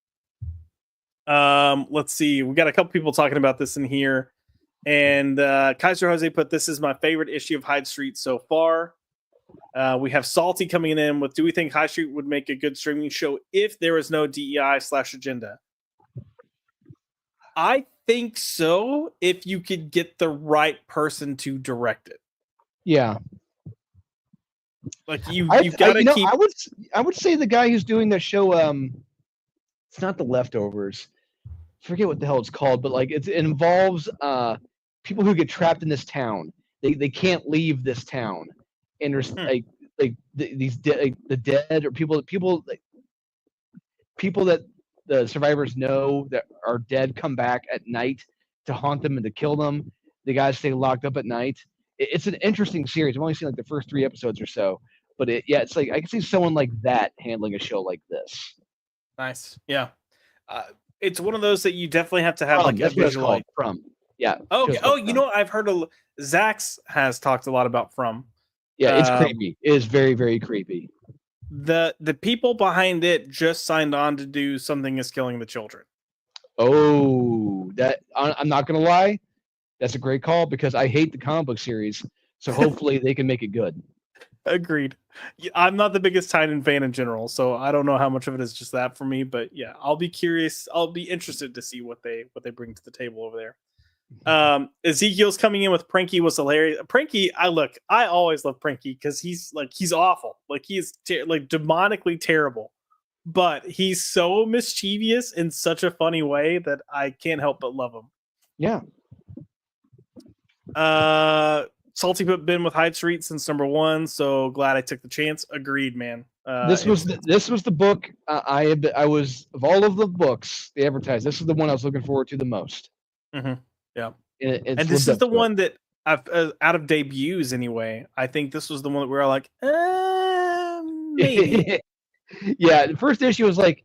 Let's see. We got a couple people talking about this in here. And Kaiser Jose put, this is my favorite issue of Hyde Street so far. We have Salty coming in with, do we think High Street would make a good streaming show if there was no DEI/agenda? I think so, if you could get the right person to direct it. Yeah. Like you've got to keep. I would say the guy who's doing the show. It's not The Leftovers. I forget what the hell it's called, but like it involves people who get trapped in this town. They can't leave this town, and there's the dead or people that the survivors know that are dead come back at night to haunt them and to kill them. The guys stay locked up at night. It's an interesting series. I've only seen like the first 3 episodes or so, but it's like I can see someone like that handling a show like this. Nice. Yeah. It's one of those that you definitely have to have like a That's what it's visual. called. From. Yeah. Okay. Oh, you From. know what? I've heard Zax has talked a lot about From. Yeah, it's creepy. It is very, very creepy. The people behind it just signed on to do Something Is Killing the Children. Oh, that I'm not gonna lie, that's a great call because I hate the comic book series. So hopefully they can make it good. Agreed. I'm not the biggest Titan fan in general, so I don't know how much of it is just that for me. But yeah, I'll be curious. I'll be interested to see what they bring to the table over there. Ezekiel's coming in with Pranky was hilarious. Pranky, I always love Pranky because he's awful. Like he's like demonically terrible, but he's so mischievous in such a funny way that I can't help but love him. Yeah. Salty put Ben with Hyde Street since #1, so glad I took the chance. Agreed, man. This was the book I was of all of the books they advertised. This is the one I was looking forward to the most. Mm-hmm. Yeah, and this is the one that I've out of debuts anyway. I think this was the one that we were like, maybe. Yeah, the first issue was like,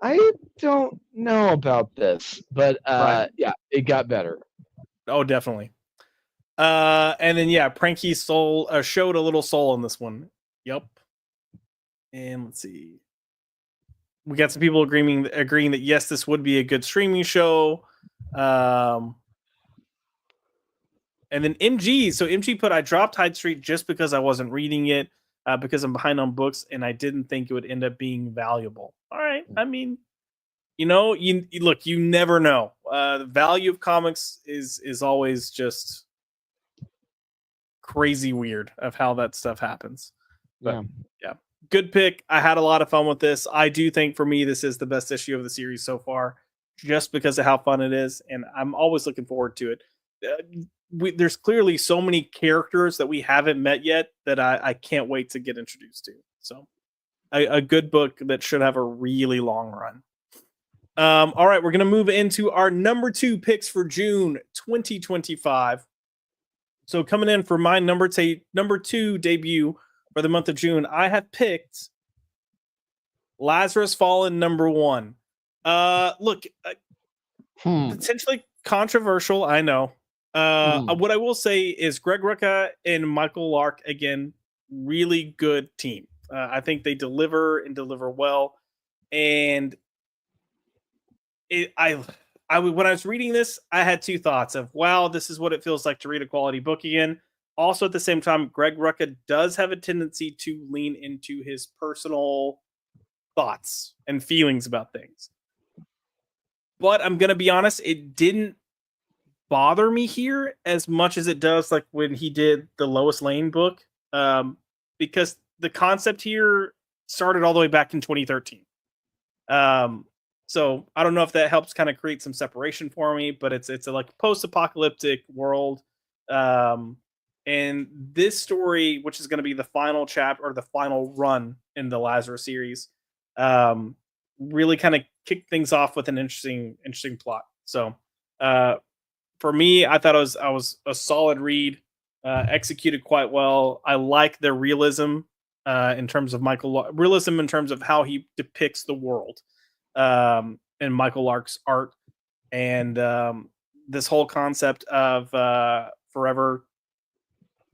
I don't know about this, but Right. yeah, it got better. Oh, definitely. And then yeah, Pranky soul showed a little soul in this one. Yep. And let's see. We got some people agreeing that yes, this would be a good streaming show. And then MG. So MG put, I dropped Hyde Street just because I wasn't reading it, because I'm behind on books, and I didn't think it would end up being valuable. All right. I mean, you look, you never know. The value of comics is always just crazy weird of how that stuff happens. But yeah, good pick. I had a lot of fun with this. I do think for me, this is the best issue of the series so far, just because of how fun it is. And I'm always looking forward to it. There's clearly so many characters that we haven't met yet that I can't wait to get introduced to. So a good book that should have a really long run. All right, we're going to move into our #2 picks for June 2025. So coming in for my number 2 debut for the month of June, I have picked Lazarus Fallen #1. Look, potentially controversial, I know. What I will say is Greg Rucka and Michael Lark, again, really good team. I think they deliver and deliver well. And when I was reading this, I had two thoughts of, wow, this is what it feels like to read a quality book again. Also, at the same time, Greg Rucka does have a tendency to lean into his personal thoughts and feelings about things. But I'm going to be honest, it didn't bother me here as much as it does like when he did the Lois Lane book, because the concept here started all the way back in 2013. So I don't know if that helps kind of create some separation for me, but it's a like post-apocalyptic world. And this story, which is going to be the final chapter or the final run in the Lazarus series, really kind of kicked things off with an interesting plot. So for me, I thought it was a solid read, executed quite well. I like the realism in terms of realism in terms of how he depicts the world. And Michael Lark's art, and this whole concept of Forever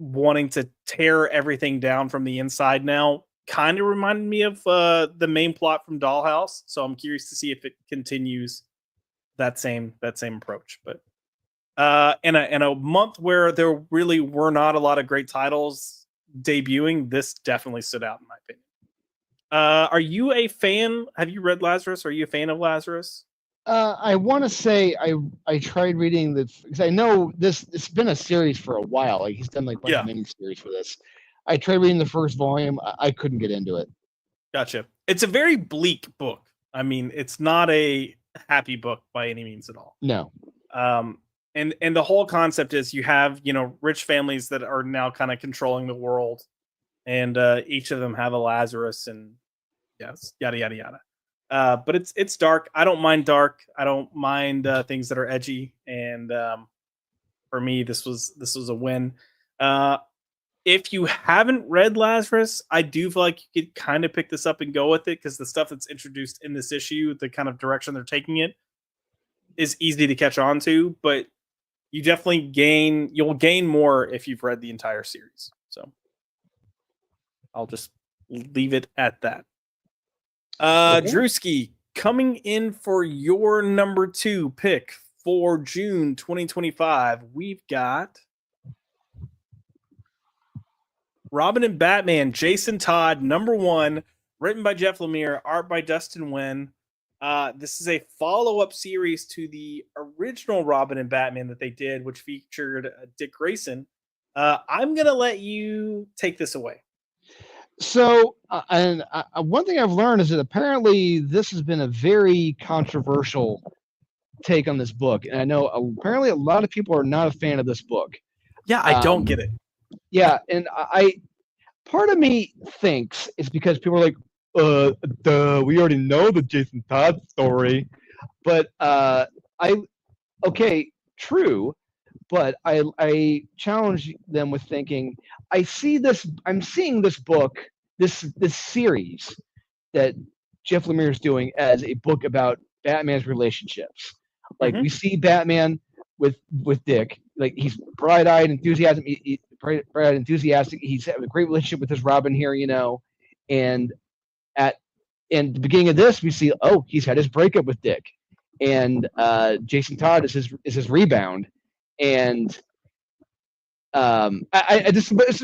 wanting to tear everything down from the inside now kind of reminded me of the main plot from Dollhouse. So I'm curious to see if it continues that same approach. But in a month where there really were not a lot of great titles debuting, this definitely stood out in my opinion. Are you a fan? Have you read Lazarus? Are you a fan of Lazarus? I want to say I tried reading because I know it's been a series for a while. Like he's done like a mini series for this. I tried reading the first volume. I couldn't get into it. Gotcha. It's a very bleak book. I mean, it's not a happy book by any means at all. No. And the whole concept is you have, rich families that are now kind of controlling the world, and each of them have a Lazarus, and yes, yada yada yada. But it's dark. I don't mind dark. I don't mind things that are edgy. And for me, this was a win. if you haven't read Lazarus, I do feel like you could kind of pick this up and go with it because the stuff that's introduced in this issue, the kind of direction they're taking it, is easy to catch on to. But you definitely you'll gain more if you've read the entire series. So I'll just leave it at that. Truski, coming in for your number 2 pick for June 2025, we've got Robin and Batman, Jason Todd, number 1, written by Jeff Lemire, art by Dustin Nguyen. This is a follow-up series to the original Robin and Batman that they did, which featured Dick Grayson. I'm going to let you take this away. So, one thing I've learned is that apparently this has been a very controversial take on this book. And I know apparently a lot of people are not a fan of this book. Yeah, I don't get it. Yeah, and part of me thinks it's because people are like, we already know the Jason Todd story. But true. But I challenge them with thinking, I'm seeing this book, this series that Jeff Lemire is doing as a book about Batman's relationships. Like we see Batman with Dick, like he's bright-eyed, enthusiastic. Bright-eyed, enthusiastic. He's having a great relationship with his Robin here, and at the beginning of this, we see, he's had his breakup with Dick, and Jason Todd is his rebound. And I just it's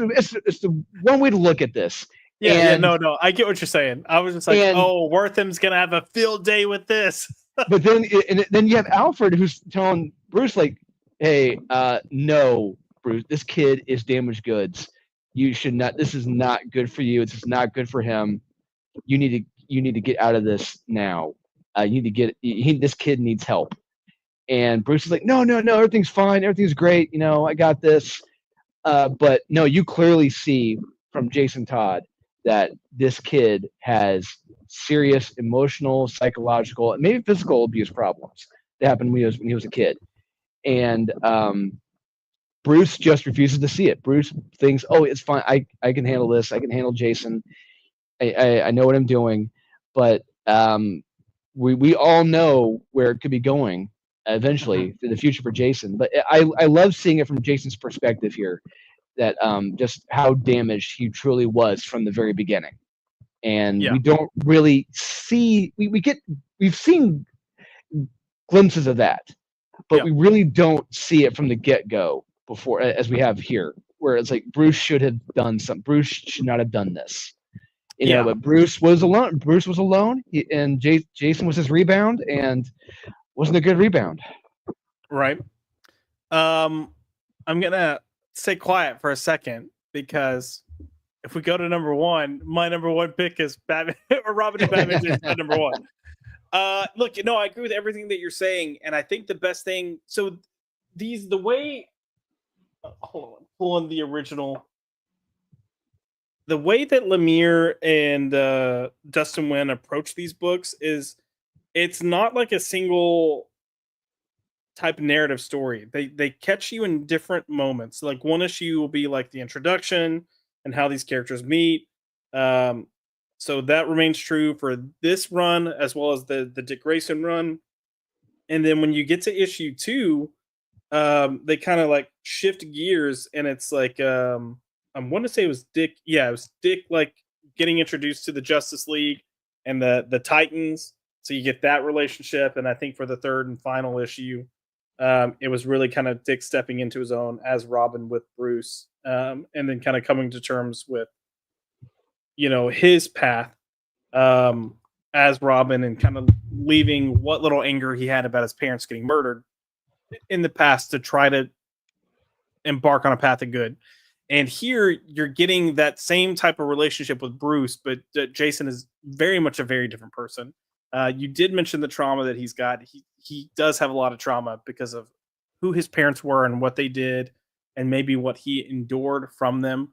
the one way to look at this. No, I get what you're saying. I was just like, Wortham's gonna have a field day with this. But then you have Alfred who's telling Bruce like, hey, no, Bruce, this kid is damaged goods. You should not. This is not good for you. This is not good for him. You need to get out of this now. You need to get. This kid needs help. And Bruce is like, no, everything's fine. Everything's great. I got this. But no, you clearly see from Jason Todd that this kid has serious emotional, psychological, and maybe physical abuse problems that happened when he was a kid. And Bruce just refuses to see it. Bruce thinks, it's fine. I can handle this. I can handle Jason. I know what I'm doing. But we all know where it could be going eventually in the future for Jason. But I love seeing it from Jason's perspective here, that just how damaged he truly was from the very beginning. And we don't really see, we've seen glimpses of that, but we really don't see it from the get-go before, as we have here, where it's like Bruce should have done something. Bruce should not have done this. But Bruce was alone. And Jason was his rebound, and wasn't a good rebound. Right. I'm gonna stay quiet for a second, because if we go to number 1, my number 1 pick is Batman or Robin and Batman is my number 1. Look, I agree with everything that you're saying, and I think the best thing. So the way. Hold on, pulling the original. The way that Lemire and Dustin Nguyen approach these books is, it's not like a single type narrative story. They catch you in different moments. Like one issue will be like the introduction and how these characters meet. So that remains true for this run as well as the Dick Grayson run. And then when you get to issue 2, they kind of like shift gears, and it's like I want to say it was Dick. Yeah, it was Dick like getting introduced to the Justice League and the Titans. So you get that relationship. And I think for the 3rd and final issue, it was really kind of Dick stepping into his own as Robin with Bruce, and then kind of coming to terms with, his path as Robin, and kind of leaving what little anger he had about his parents getting murdered in the past to try to embark on a path of good. And here you're getting that same type of relationship with Bruce, but Jason is very much a very different person. You did mention the trauma that he's got. He does have a lot of trauma because of who his parents were and what they did, and maybe what he endured from them.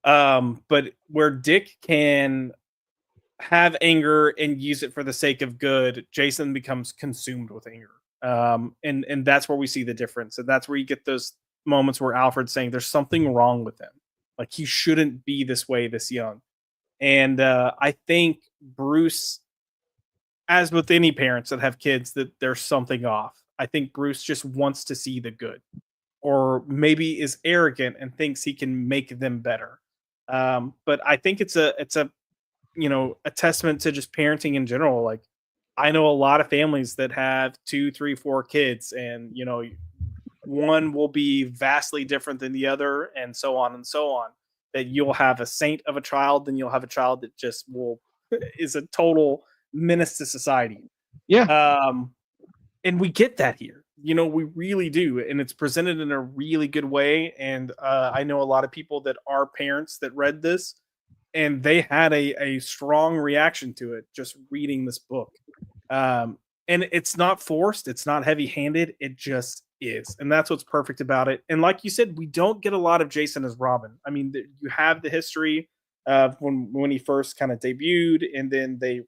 But where Dick can have anger and use it for the sake of good, Jason becomes consumed with anger. And that's where we see the difference. And that's where you get those moments where Alfred's saying there's something wrong with him. Like, he shouldn't be this way this young. And I think Bruce, as with any parents that have kids, that there's something off. I think Bruce just wants to see the good, or maybe is arrogant and thinks he can make them better. But I think it's a a testament to just parenting in general. Like, I know a lot of families that have 2, 3, 4 kids, and one will be vastly different than the other, and so on and so on. That you'll have a saint of a child, then you'll have a child that just is a total menace to society. Yeah. And we get that here. We really do, and it's presented in a really good way. And I know a lot of people that are parents that read this, and they had a strong reaction to it just reading this book. And it's not forced, it's not heavy-handed, it just is, and that's what's perfect about it. And like you said, we don't get a lot of Jason as Robin. I mean, you have the history of when he first kind of debuted, and then they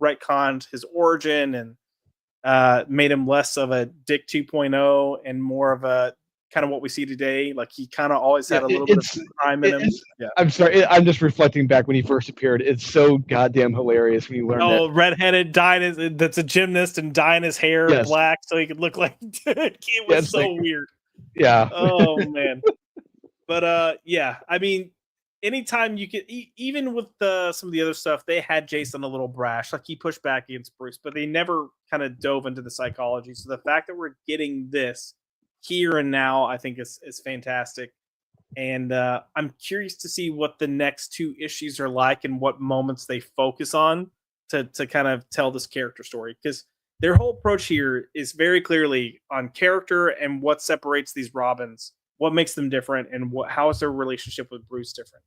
retconned his origin and made him less of a Dick 2.0 and more of a kind of what we see today. Like, he kind of always had a little bit of crime in him. Yeah. I'm sorry, I'm just reflecting back when he first appeared. It's so goddamn hilarious when you learn that. Redheaded, that's a gymnast, and dyeing his hair black so he could look like it was so weird. Yeah. Oh man. But yeah, I mean, anytime you could, even with some of the other stuff, they had Jason a little brash, like he pushed back against Bruce, but they never kind of dove into the psychology. So the fact that we're getting this here and now, I think is fantastic. And I'm curious to see what the next 2 issues are like and what moments they focus on to kind of tell this character story, because their whole approach here is very clearly on character and what separates these Robins, what makes them different, and how is their relationship with Bruce different.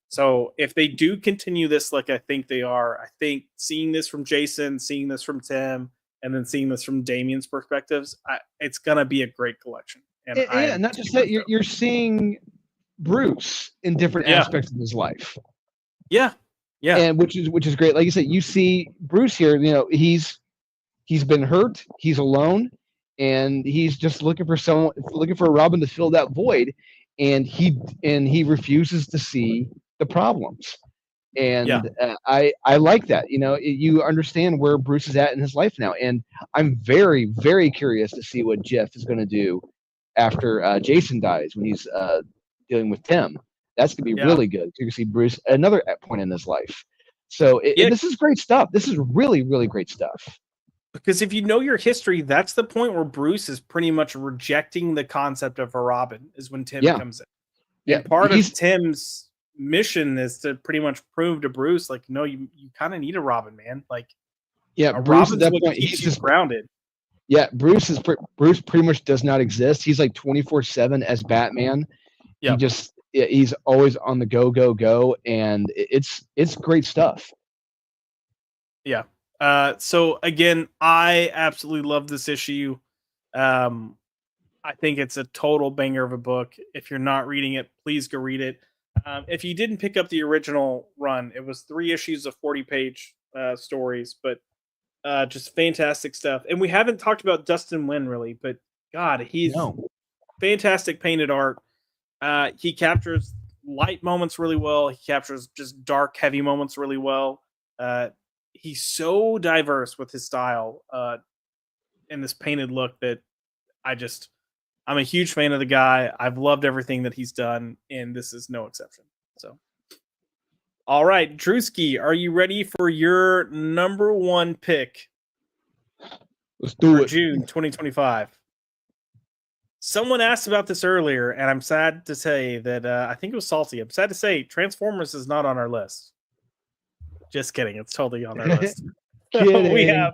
So if they do continue this, like I think they are, I think seeing this from Jason, seeing this from Tim, and then seeing this from Damien's perspectives, it's gonna be a great collection. And not just that, you're seeing Bruce in different aspects of his life. Yeah, and which is great. Like you said, you see Bruce here. He's been hurt. He's alone, and he's just looking for a Robin to fill that void. And he refuses to see the problems. And I like that. You understand where Bruce is at in his life now, and I'm very, very curious to see what Jeff is going to do after Jason dies, when he's dealing with Tim. That's going to be really good. You can see Bruce at another point in his life. So this is great stuff. This is really, really great stuff. Because if you know your history, that's the point where Bruce is pretty much rejecting the concept of a Robin, is when Tim comes in. Yeah, and part of Tim's mission is to pretty much prove to Bruce, like, no, you kind of need a Robin, man. Like, Bruce at that point, he's just grounded. Yeah, Bruce pretty much does not exist. He's like 24/7 as Batman. Yeah, he's always on the go, and it's great stuff. Yeah. So again, I absolutely love this issue. I think it's a total banger of a book. If you're not reading it, please go read it. If you didn't pick up the original run, it was 3 issues of 40-page stories, but just fantastic stuff. And we haven't talked about Dustin Nguyen really, but God, he's fantastic painted art. He captures light moments really well. He captures just dark, heavy moments really well. He's so diverse with his style and this painted look that I'm a huge fan of the guy. I've loved everything that he's done, and this is no exception. So, all right, Truski, are you ready for your number 1 pick? Let's do for it. June 2025. Someone asked about this earlier, and I'm sad to say that I think it was Salty. I'm sad to say Transformers is not on our list. Just kidding. It's totally on our list. We have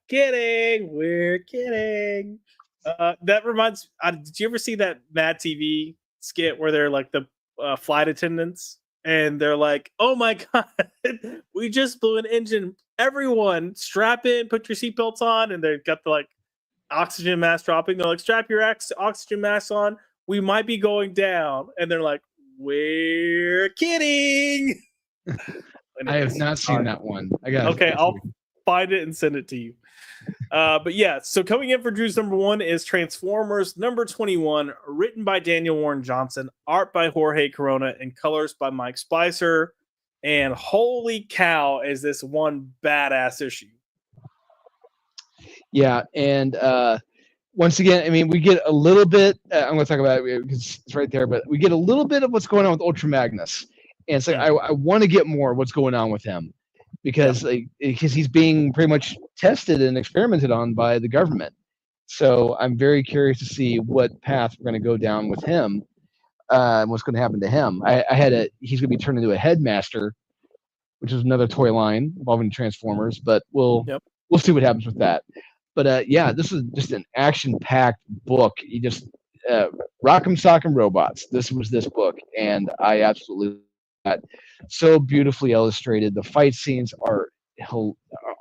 kidding. We're kidding. That reminds. Did you ever see that Mad TV skit where they're like the flight attendants and they're like, "Oh my god, we just blew an engine. Everyone, strap in, put your seatbelts on," and they've got the like oxygen mask dropping. They're like, "Strap your oxygen mask on. We might be going down," and they're like, "We're kidding." I have not seen that one. I got okay. find it and send it to you. But yeah, so coming in for Drew's number 1 is Transformers number 21, written by Daniel Warren Johnson, art by Jorge Corona, and colors by Mike Spicer. And holy cow, is this one badass issue. Yeah, and once again, I mean, we get a little bit. I'm going to talk about it because it's right there, but we get a little bit of what's going on with Ultra Magnus, and so I want to get more of what's going on with him because he's being pretty much tested and experimented on by the government. So I'm very curious to see what path we're going to go down with him. What's going to happen to him? He's going to be turned into a headmaster, which is another toy line involving Transformers, but we'll see what happens with that. But yeah, this is just an action-packed book. You just Rock'em Sock'em Robots. This was this book, and I absolutely love that. So beautifully illustrated. The fight scenes are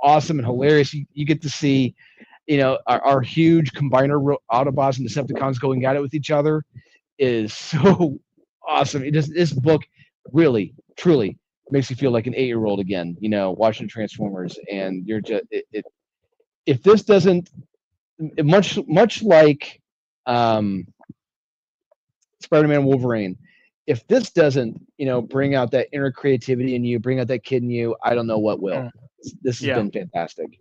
awesome and hilarious. You get to see, our huge combiner Autobots and Decepticons going at it with each other is so awesome. This book really, truly makes you feel like an 8-year-old again, watching Transformers, and you're just if this doesn't much like Spider-Man Wolverine, if this doesn't bring out that inner creativity in you, bring out that kid in you, I don't know what will. This has been fantastic.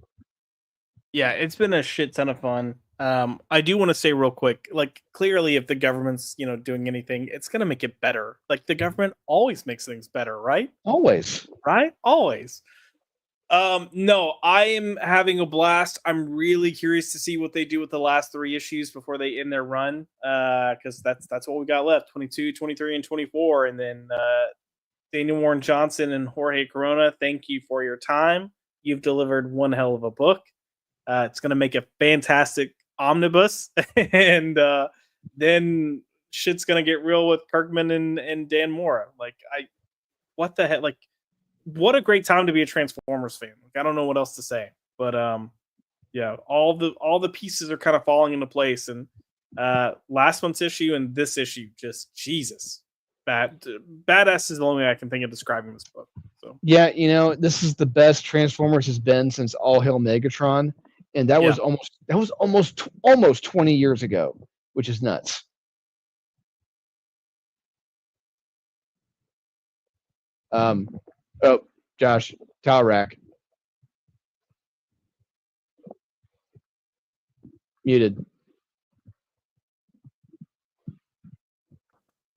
Yeah, it's been a shit ton of fun. I do want to say real quick, like, clearly if the government's doing anything, it's gonna make it better. Like, the government always makes things better, right? Always. No, I am having a blast. I'm really curious to see what they do with the last 3 issues before they end their run, because that's what we got left: 22, 23, and 24. And then Daniel Warren Johnson and Jorge Corona, thank you for your time. You've delivered one hell of a book. It's going to make a fantastic omnibus, and then shit's going to get real with Kirkman and Dan Mora. Like, what the heck? Like, what a great time to be a Transformers fan. Like, I don't know what else to say, but yeah, all the pieces are kind of falling into place. And last month's issue and this issue, just Jesus, badass is the only way I can think of describing this book. So yeah, this is the best Transformers has been since All Hail Megatron, and that was almost 20 years ago, which is nuts. Oh, Josh, towel rack. Muted.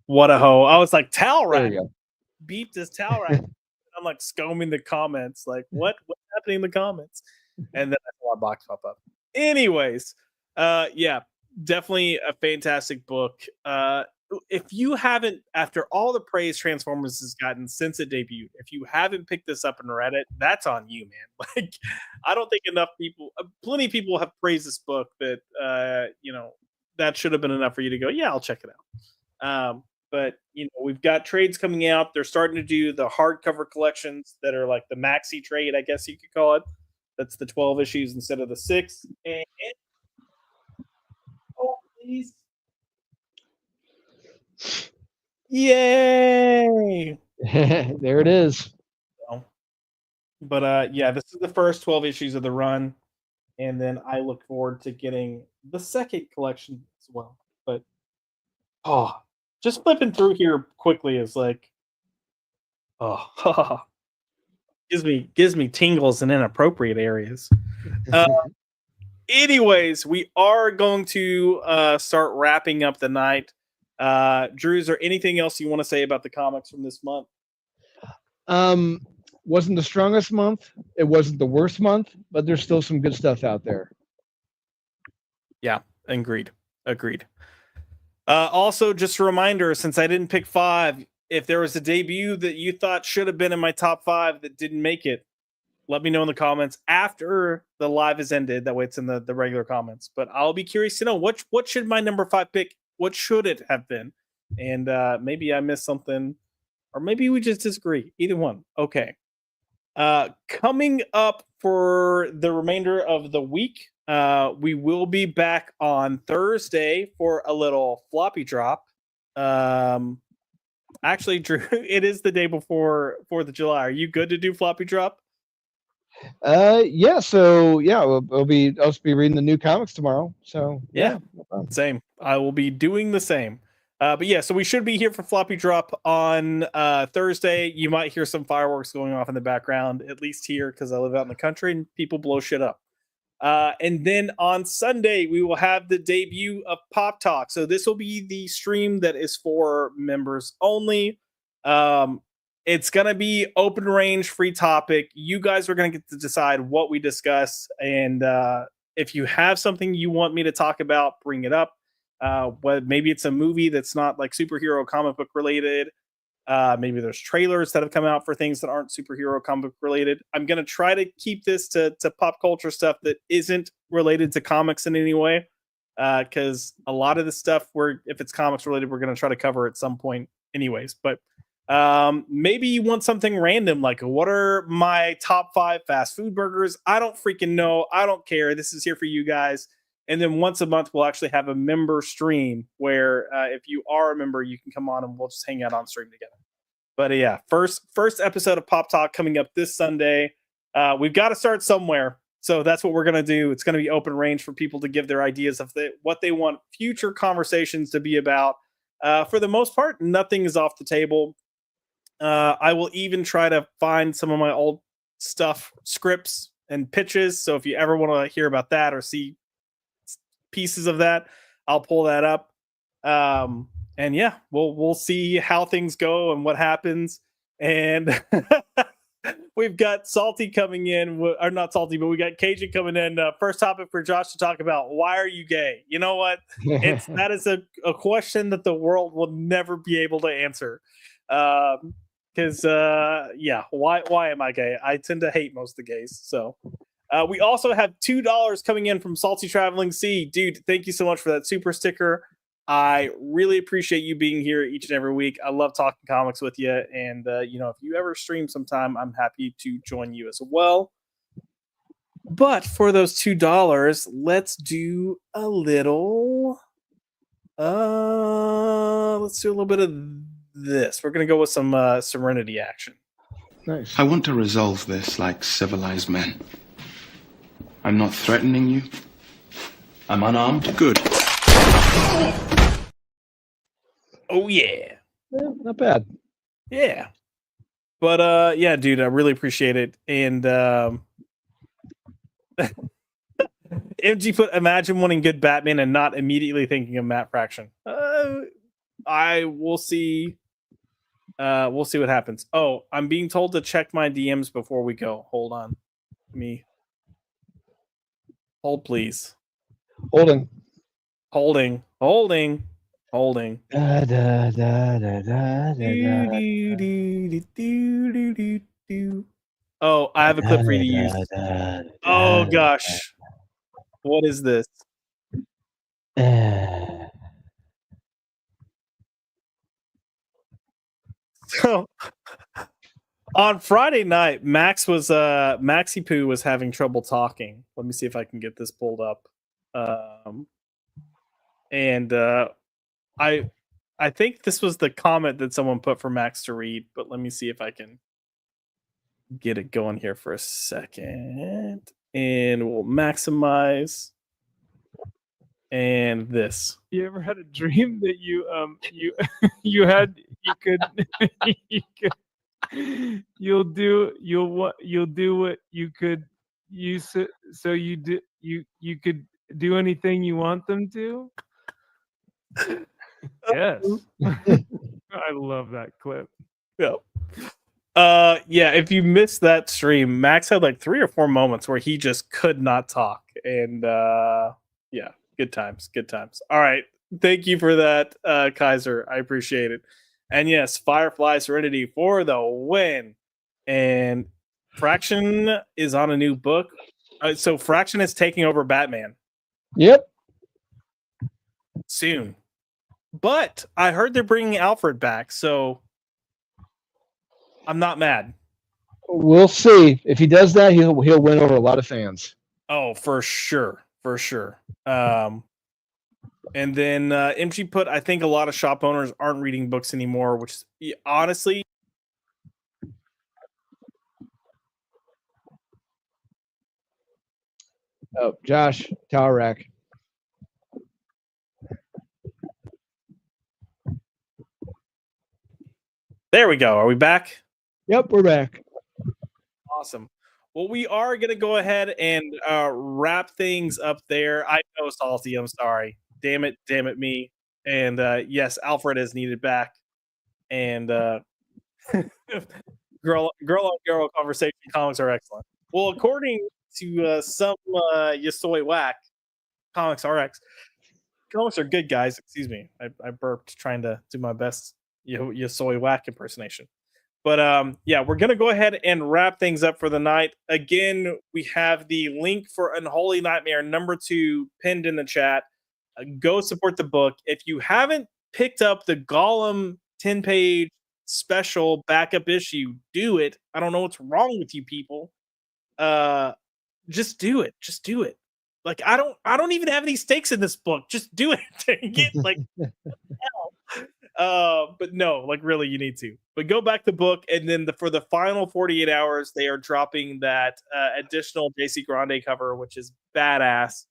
What a hoe. I was like, towel rack. There you go. Beep this towel rack. I'm like scombing the comments, like, what's happening in the comments? And then I saw a box pop up. Anyways, yeah, definitely a fantastic book. If you haven't, after all the praise Transformers has gotten since it debuted, if you haven't picked this up and read it, that's on you, man. Like, I don't think enough people, plenty of people have praised this book that, that should have been enough for you to go, yeah, I'll check it out. But, we've got trades coming out. They're starting to do the hardcover collections that are like the maxi trade, I guess you could call it. That's the 12 issues instead of the 6. And oh, please. Yay! There it is. But yeah, this is the first 12 issues of the run, and then I look forward to getting the second collection as well. But just flipping through here quickly is like, gives me tingles in inappropriate areas. Anyways, we are going to start wrapping up the night. Drew, is there anything else you want to say about the comics from this month? Wasn't the strongest month. It wasn't the worst month, but there's still some good stuff out there. Yeah, agreed. Also, just a reminder, since I didn't pick 5, if there was a debut that you thought should have been in my top 5 that didn't make it, let me know in the comments after the live has ended. That way it's in the regular comments. But I'll be curious to know what should my number 5 pick, what should it have been? And maybe I missed something, or maybe we just disagree. Either one. Okay. Coming up for the remainder of the week, we will be back on Thursday for a little floppy drop. Actually, Drew, it is the day before 4th of July. Are you good to do floppy drop? Yeah. So yeah, I'll be reading the new comics tomorrow. So Yeah. no problem. Same. I will be doing the same. But yeah, so we should be here for Floppy Drop on Thursday. You might hear some fireworks going off in the background, at least here, because I live out in the country and people blow shit up. And then on Sunday, we will have the debut of Pop Talk. So this will be the stream that is for members only. It's going to be open range, free topic. You guys are going to get to decide what we discuss. And if you have something you want me to talk about, bring it up. Maybe it's a movie that's not like superhero comic book related. Maybe there's trailers that have come out for things that aren't superhero comic book related. I'm going to try to keep this to pop culture stuff that isn't related to comics in any way. Because a lot of the stuff if it's comics related, we're going to try to cover at some point anyways. But maybe you want something random, like what are my top 5 fast food burgers? I don't freaking know. I don't care. This is here for you guys. And then once a month, we'll actually have a member stream where if you are a member, you can come on and we'll just hang out on stream together. But yeah, first episode of Pop Talk coming up this Sunday. We've got to start somewhere. So that's what we're going to do. It's going to be open range for people to give their ideas of what they want future conversations to be about. For the most part, nothing is off the table. I will even try to find some of my old stuff, scripts and pitches. So if you ever want to hear about that or see pieces of that, I'll pull that up. And yeah, we'll see how things go and what happens. And we've got Salty coming in, or not Salty, but we got Cajun coming in. First topic for Josh to talk about: why are you gay? You know what? That is a question that the world will never be able to answer. Because why am I gay? I tend to hate most of the gays. So we also have $2 coming in from Salty Traveling C. Dude, thank you so much for that super sticker. I really appreciate you being here each and every week. I love talking comics with you. And, if you ever stream sometime, I'm happy to join you as well. But for those $2, let's do a little... let's do a little bit of this. We're going to go with some Serenity action. Nice. I want to resolve this like civilized men. I'm not threatening you. I'm unarmed. Good. Oh, yeah. Not bad. Yeah. But, yeah, dude, I really appreciate it. And MG put, imagine wanting good Batman and not immediately thinking of Matt Fraction. I will see. We'll see what happens. Oh, I'm being told to check my DMs before we go. Hold on. Hold, please. Holding. Da, da, da, da, da, oh, I have a clip for you to use. Oh, gosh. What is this? So on Friday night, Maxi Poo was having trouble talking. Let me see if I can get this pulled up. I think this was the comment that someone put for Max to read, but let me see if I can get it going here for a second. And we'll maximize. And this. You ever had a dream that you could do anything you want them to? Yes. I love that clip. Yeah. If you missed that stream, Max had like 3 or 4 moments where he just could not talk. And good times. All right. Thank you for that, Kaiser. I appreciate it. And yes, Firefly Serenity for the win. And Fraction is on a new book. So Fraction is taking over Batman. Yep. Soon. But I heard they're bringing Alfred back, so I'm not mad. We'll see. If he does that, he'll win over a lot of fans. Oh, for sure. And then MG put, I think a lot of shop owners aren't reading books anymore, which honestly, Oh, Josh, tower rack. There we go. Are we back? Yep, we're back. Awesome. Well, we are going to go ahead and wrap things up there. I know, Salty. I'm sorry. Damn it, me. And yes, Alfred is needed back. And girl on girl conversation comics are excellent. Well, according to some Yasoi Whack, Comics RX, comics are good, guys. Excuse me. I burped trying to do my best Yasoi Whack impersonation. But yeah, we're going to go ahead and wrap things up for the night. Again, we have the link for Unholy Nightmare #2 pinned in the chat. Go support the book. If you haven't picked up the Gollum 10-page special backup issue, do it. I don't know what's wrong with you people. Just do it. Just do it. Like I don't even have any stakes in this book. Just do it. Get like but no, like really you need to. But go back to book, and then for the final 48 hours, they are dropping that additional JC Grande cover, which is badass.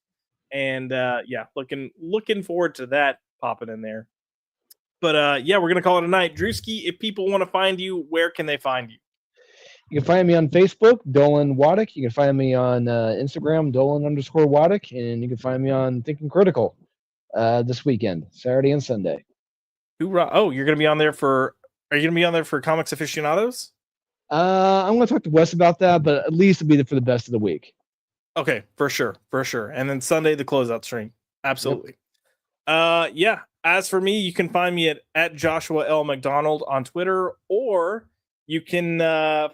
And yeah, looking forward to that popping in there. But yeah, we're gonna call it a night. Truski, if people want to find you, where can they find you? You can find me on Facebook, Dolan Waddick. You can find me on Instagram, Dolan_Waddick, and you can find me on Thinking Critical this weekend, Saturday and Sunday. Hoorah. Oh, you're gonna be on there for? Are you gonna be on there for Comics Aficionados? I'm gonna talk to Wes about that, but at least it'll be there for the best of the week. Okay, for sure. And then Sunday the closeout stream. Absolutely. Yep. Yeah. As for me, you can find me at Joshua L. McDonald on Twitter, or you can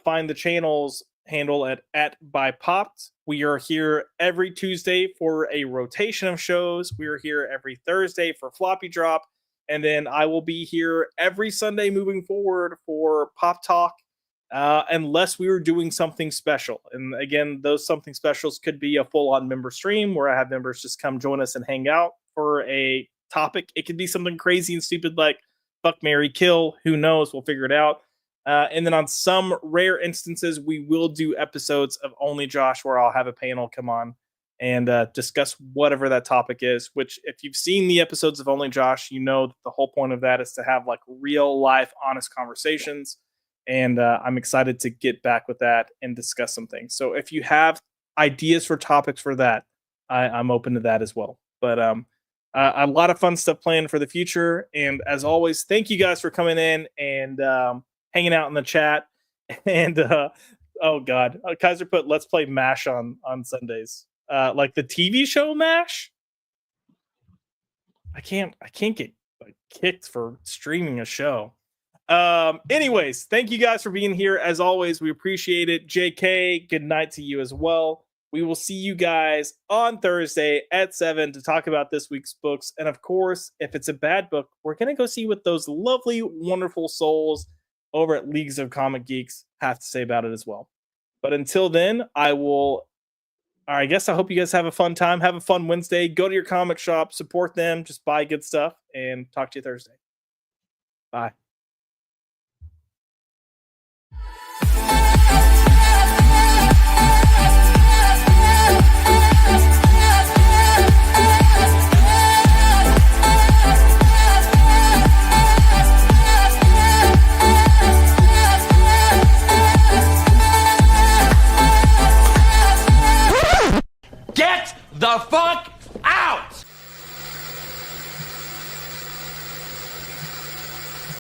find the channel's handle at by Popped. We are here every Tuesday for a rotation of shows. We are here every Thursday for Floppy Drop. And then I will be here every Sunday moving forward for Pop Talk, unless we were doing something special. And again, those something specials could be a full-on member stream where I have members just come join us and hang out for a topic. It could be something crazy and stupid like Fuck, Marry, Kill. Who knows? We'll figure it out. And then on some rare instances, we will do episodes of OnlyJosh where I'll have a panel come on and discuss whatever that topic is, which if you've seen the episodes of OnlyJosh, you know that the whole point of that is to have like real life, honest conversations. And I'm excited to get back with that and discuss some things. So if you have ideas for topics for that, I'm open to that as well. But a lot of fun stuff planned for the future. And as always, thank you guys for coming in and hanging out in the chat. And oh God, Kaiser put let's play MASH on Sundays. Like the TV show MASH. I can't get like kicked for streaming a show. Anyways, thank you guys for being here. As always, we appreciate it. JK, good night to you as well. We will see you guys on Thursday at 7 to talk about this week's books. And of course, if it's a bad book, we're going to go see what those lovely, wonderful souls over at Leagues of Comic Geeks have to say about it as well. But until then, I guess I hope you guys have a fun time. Have a fun Wednesday. Go to your comic shop, support them, just buy good stuff, and talk to you Thursday. Bye. Get the fuck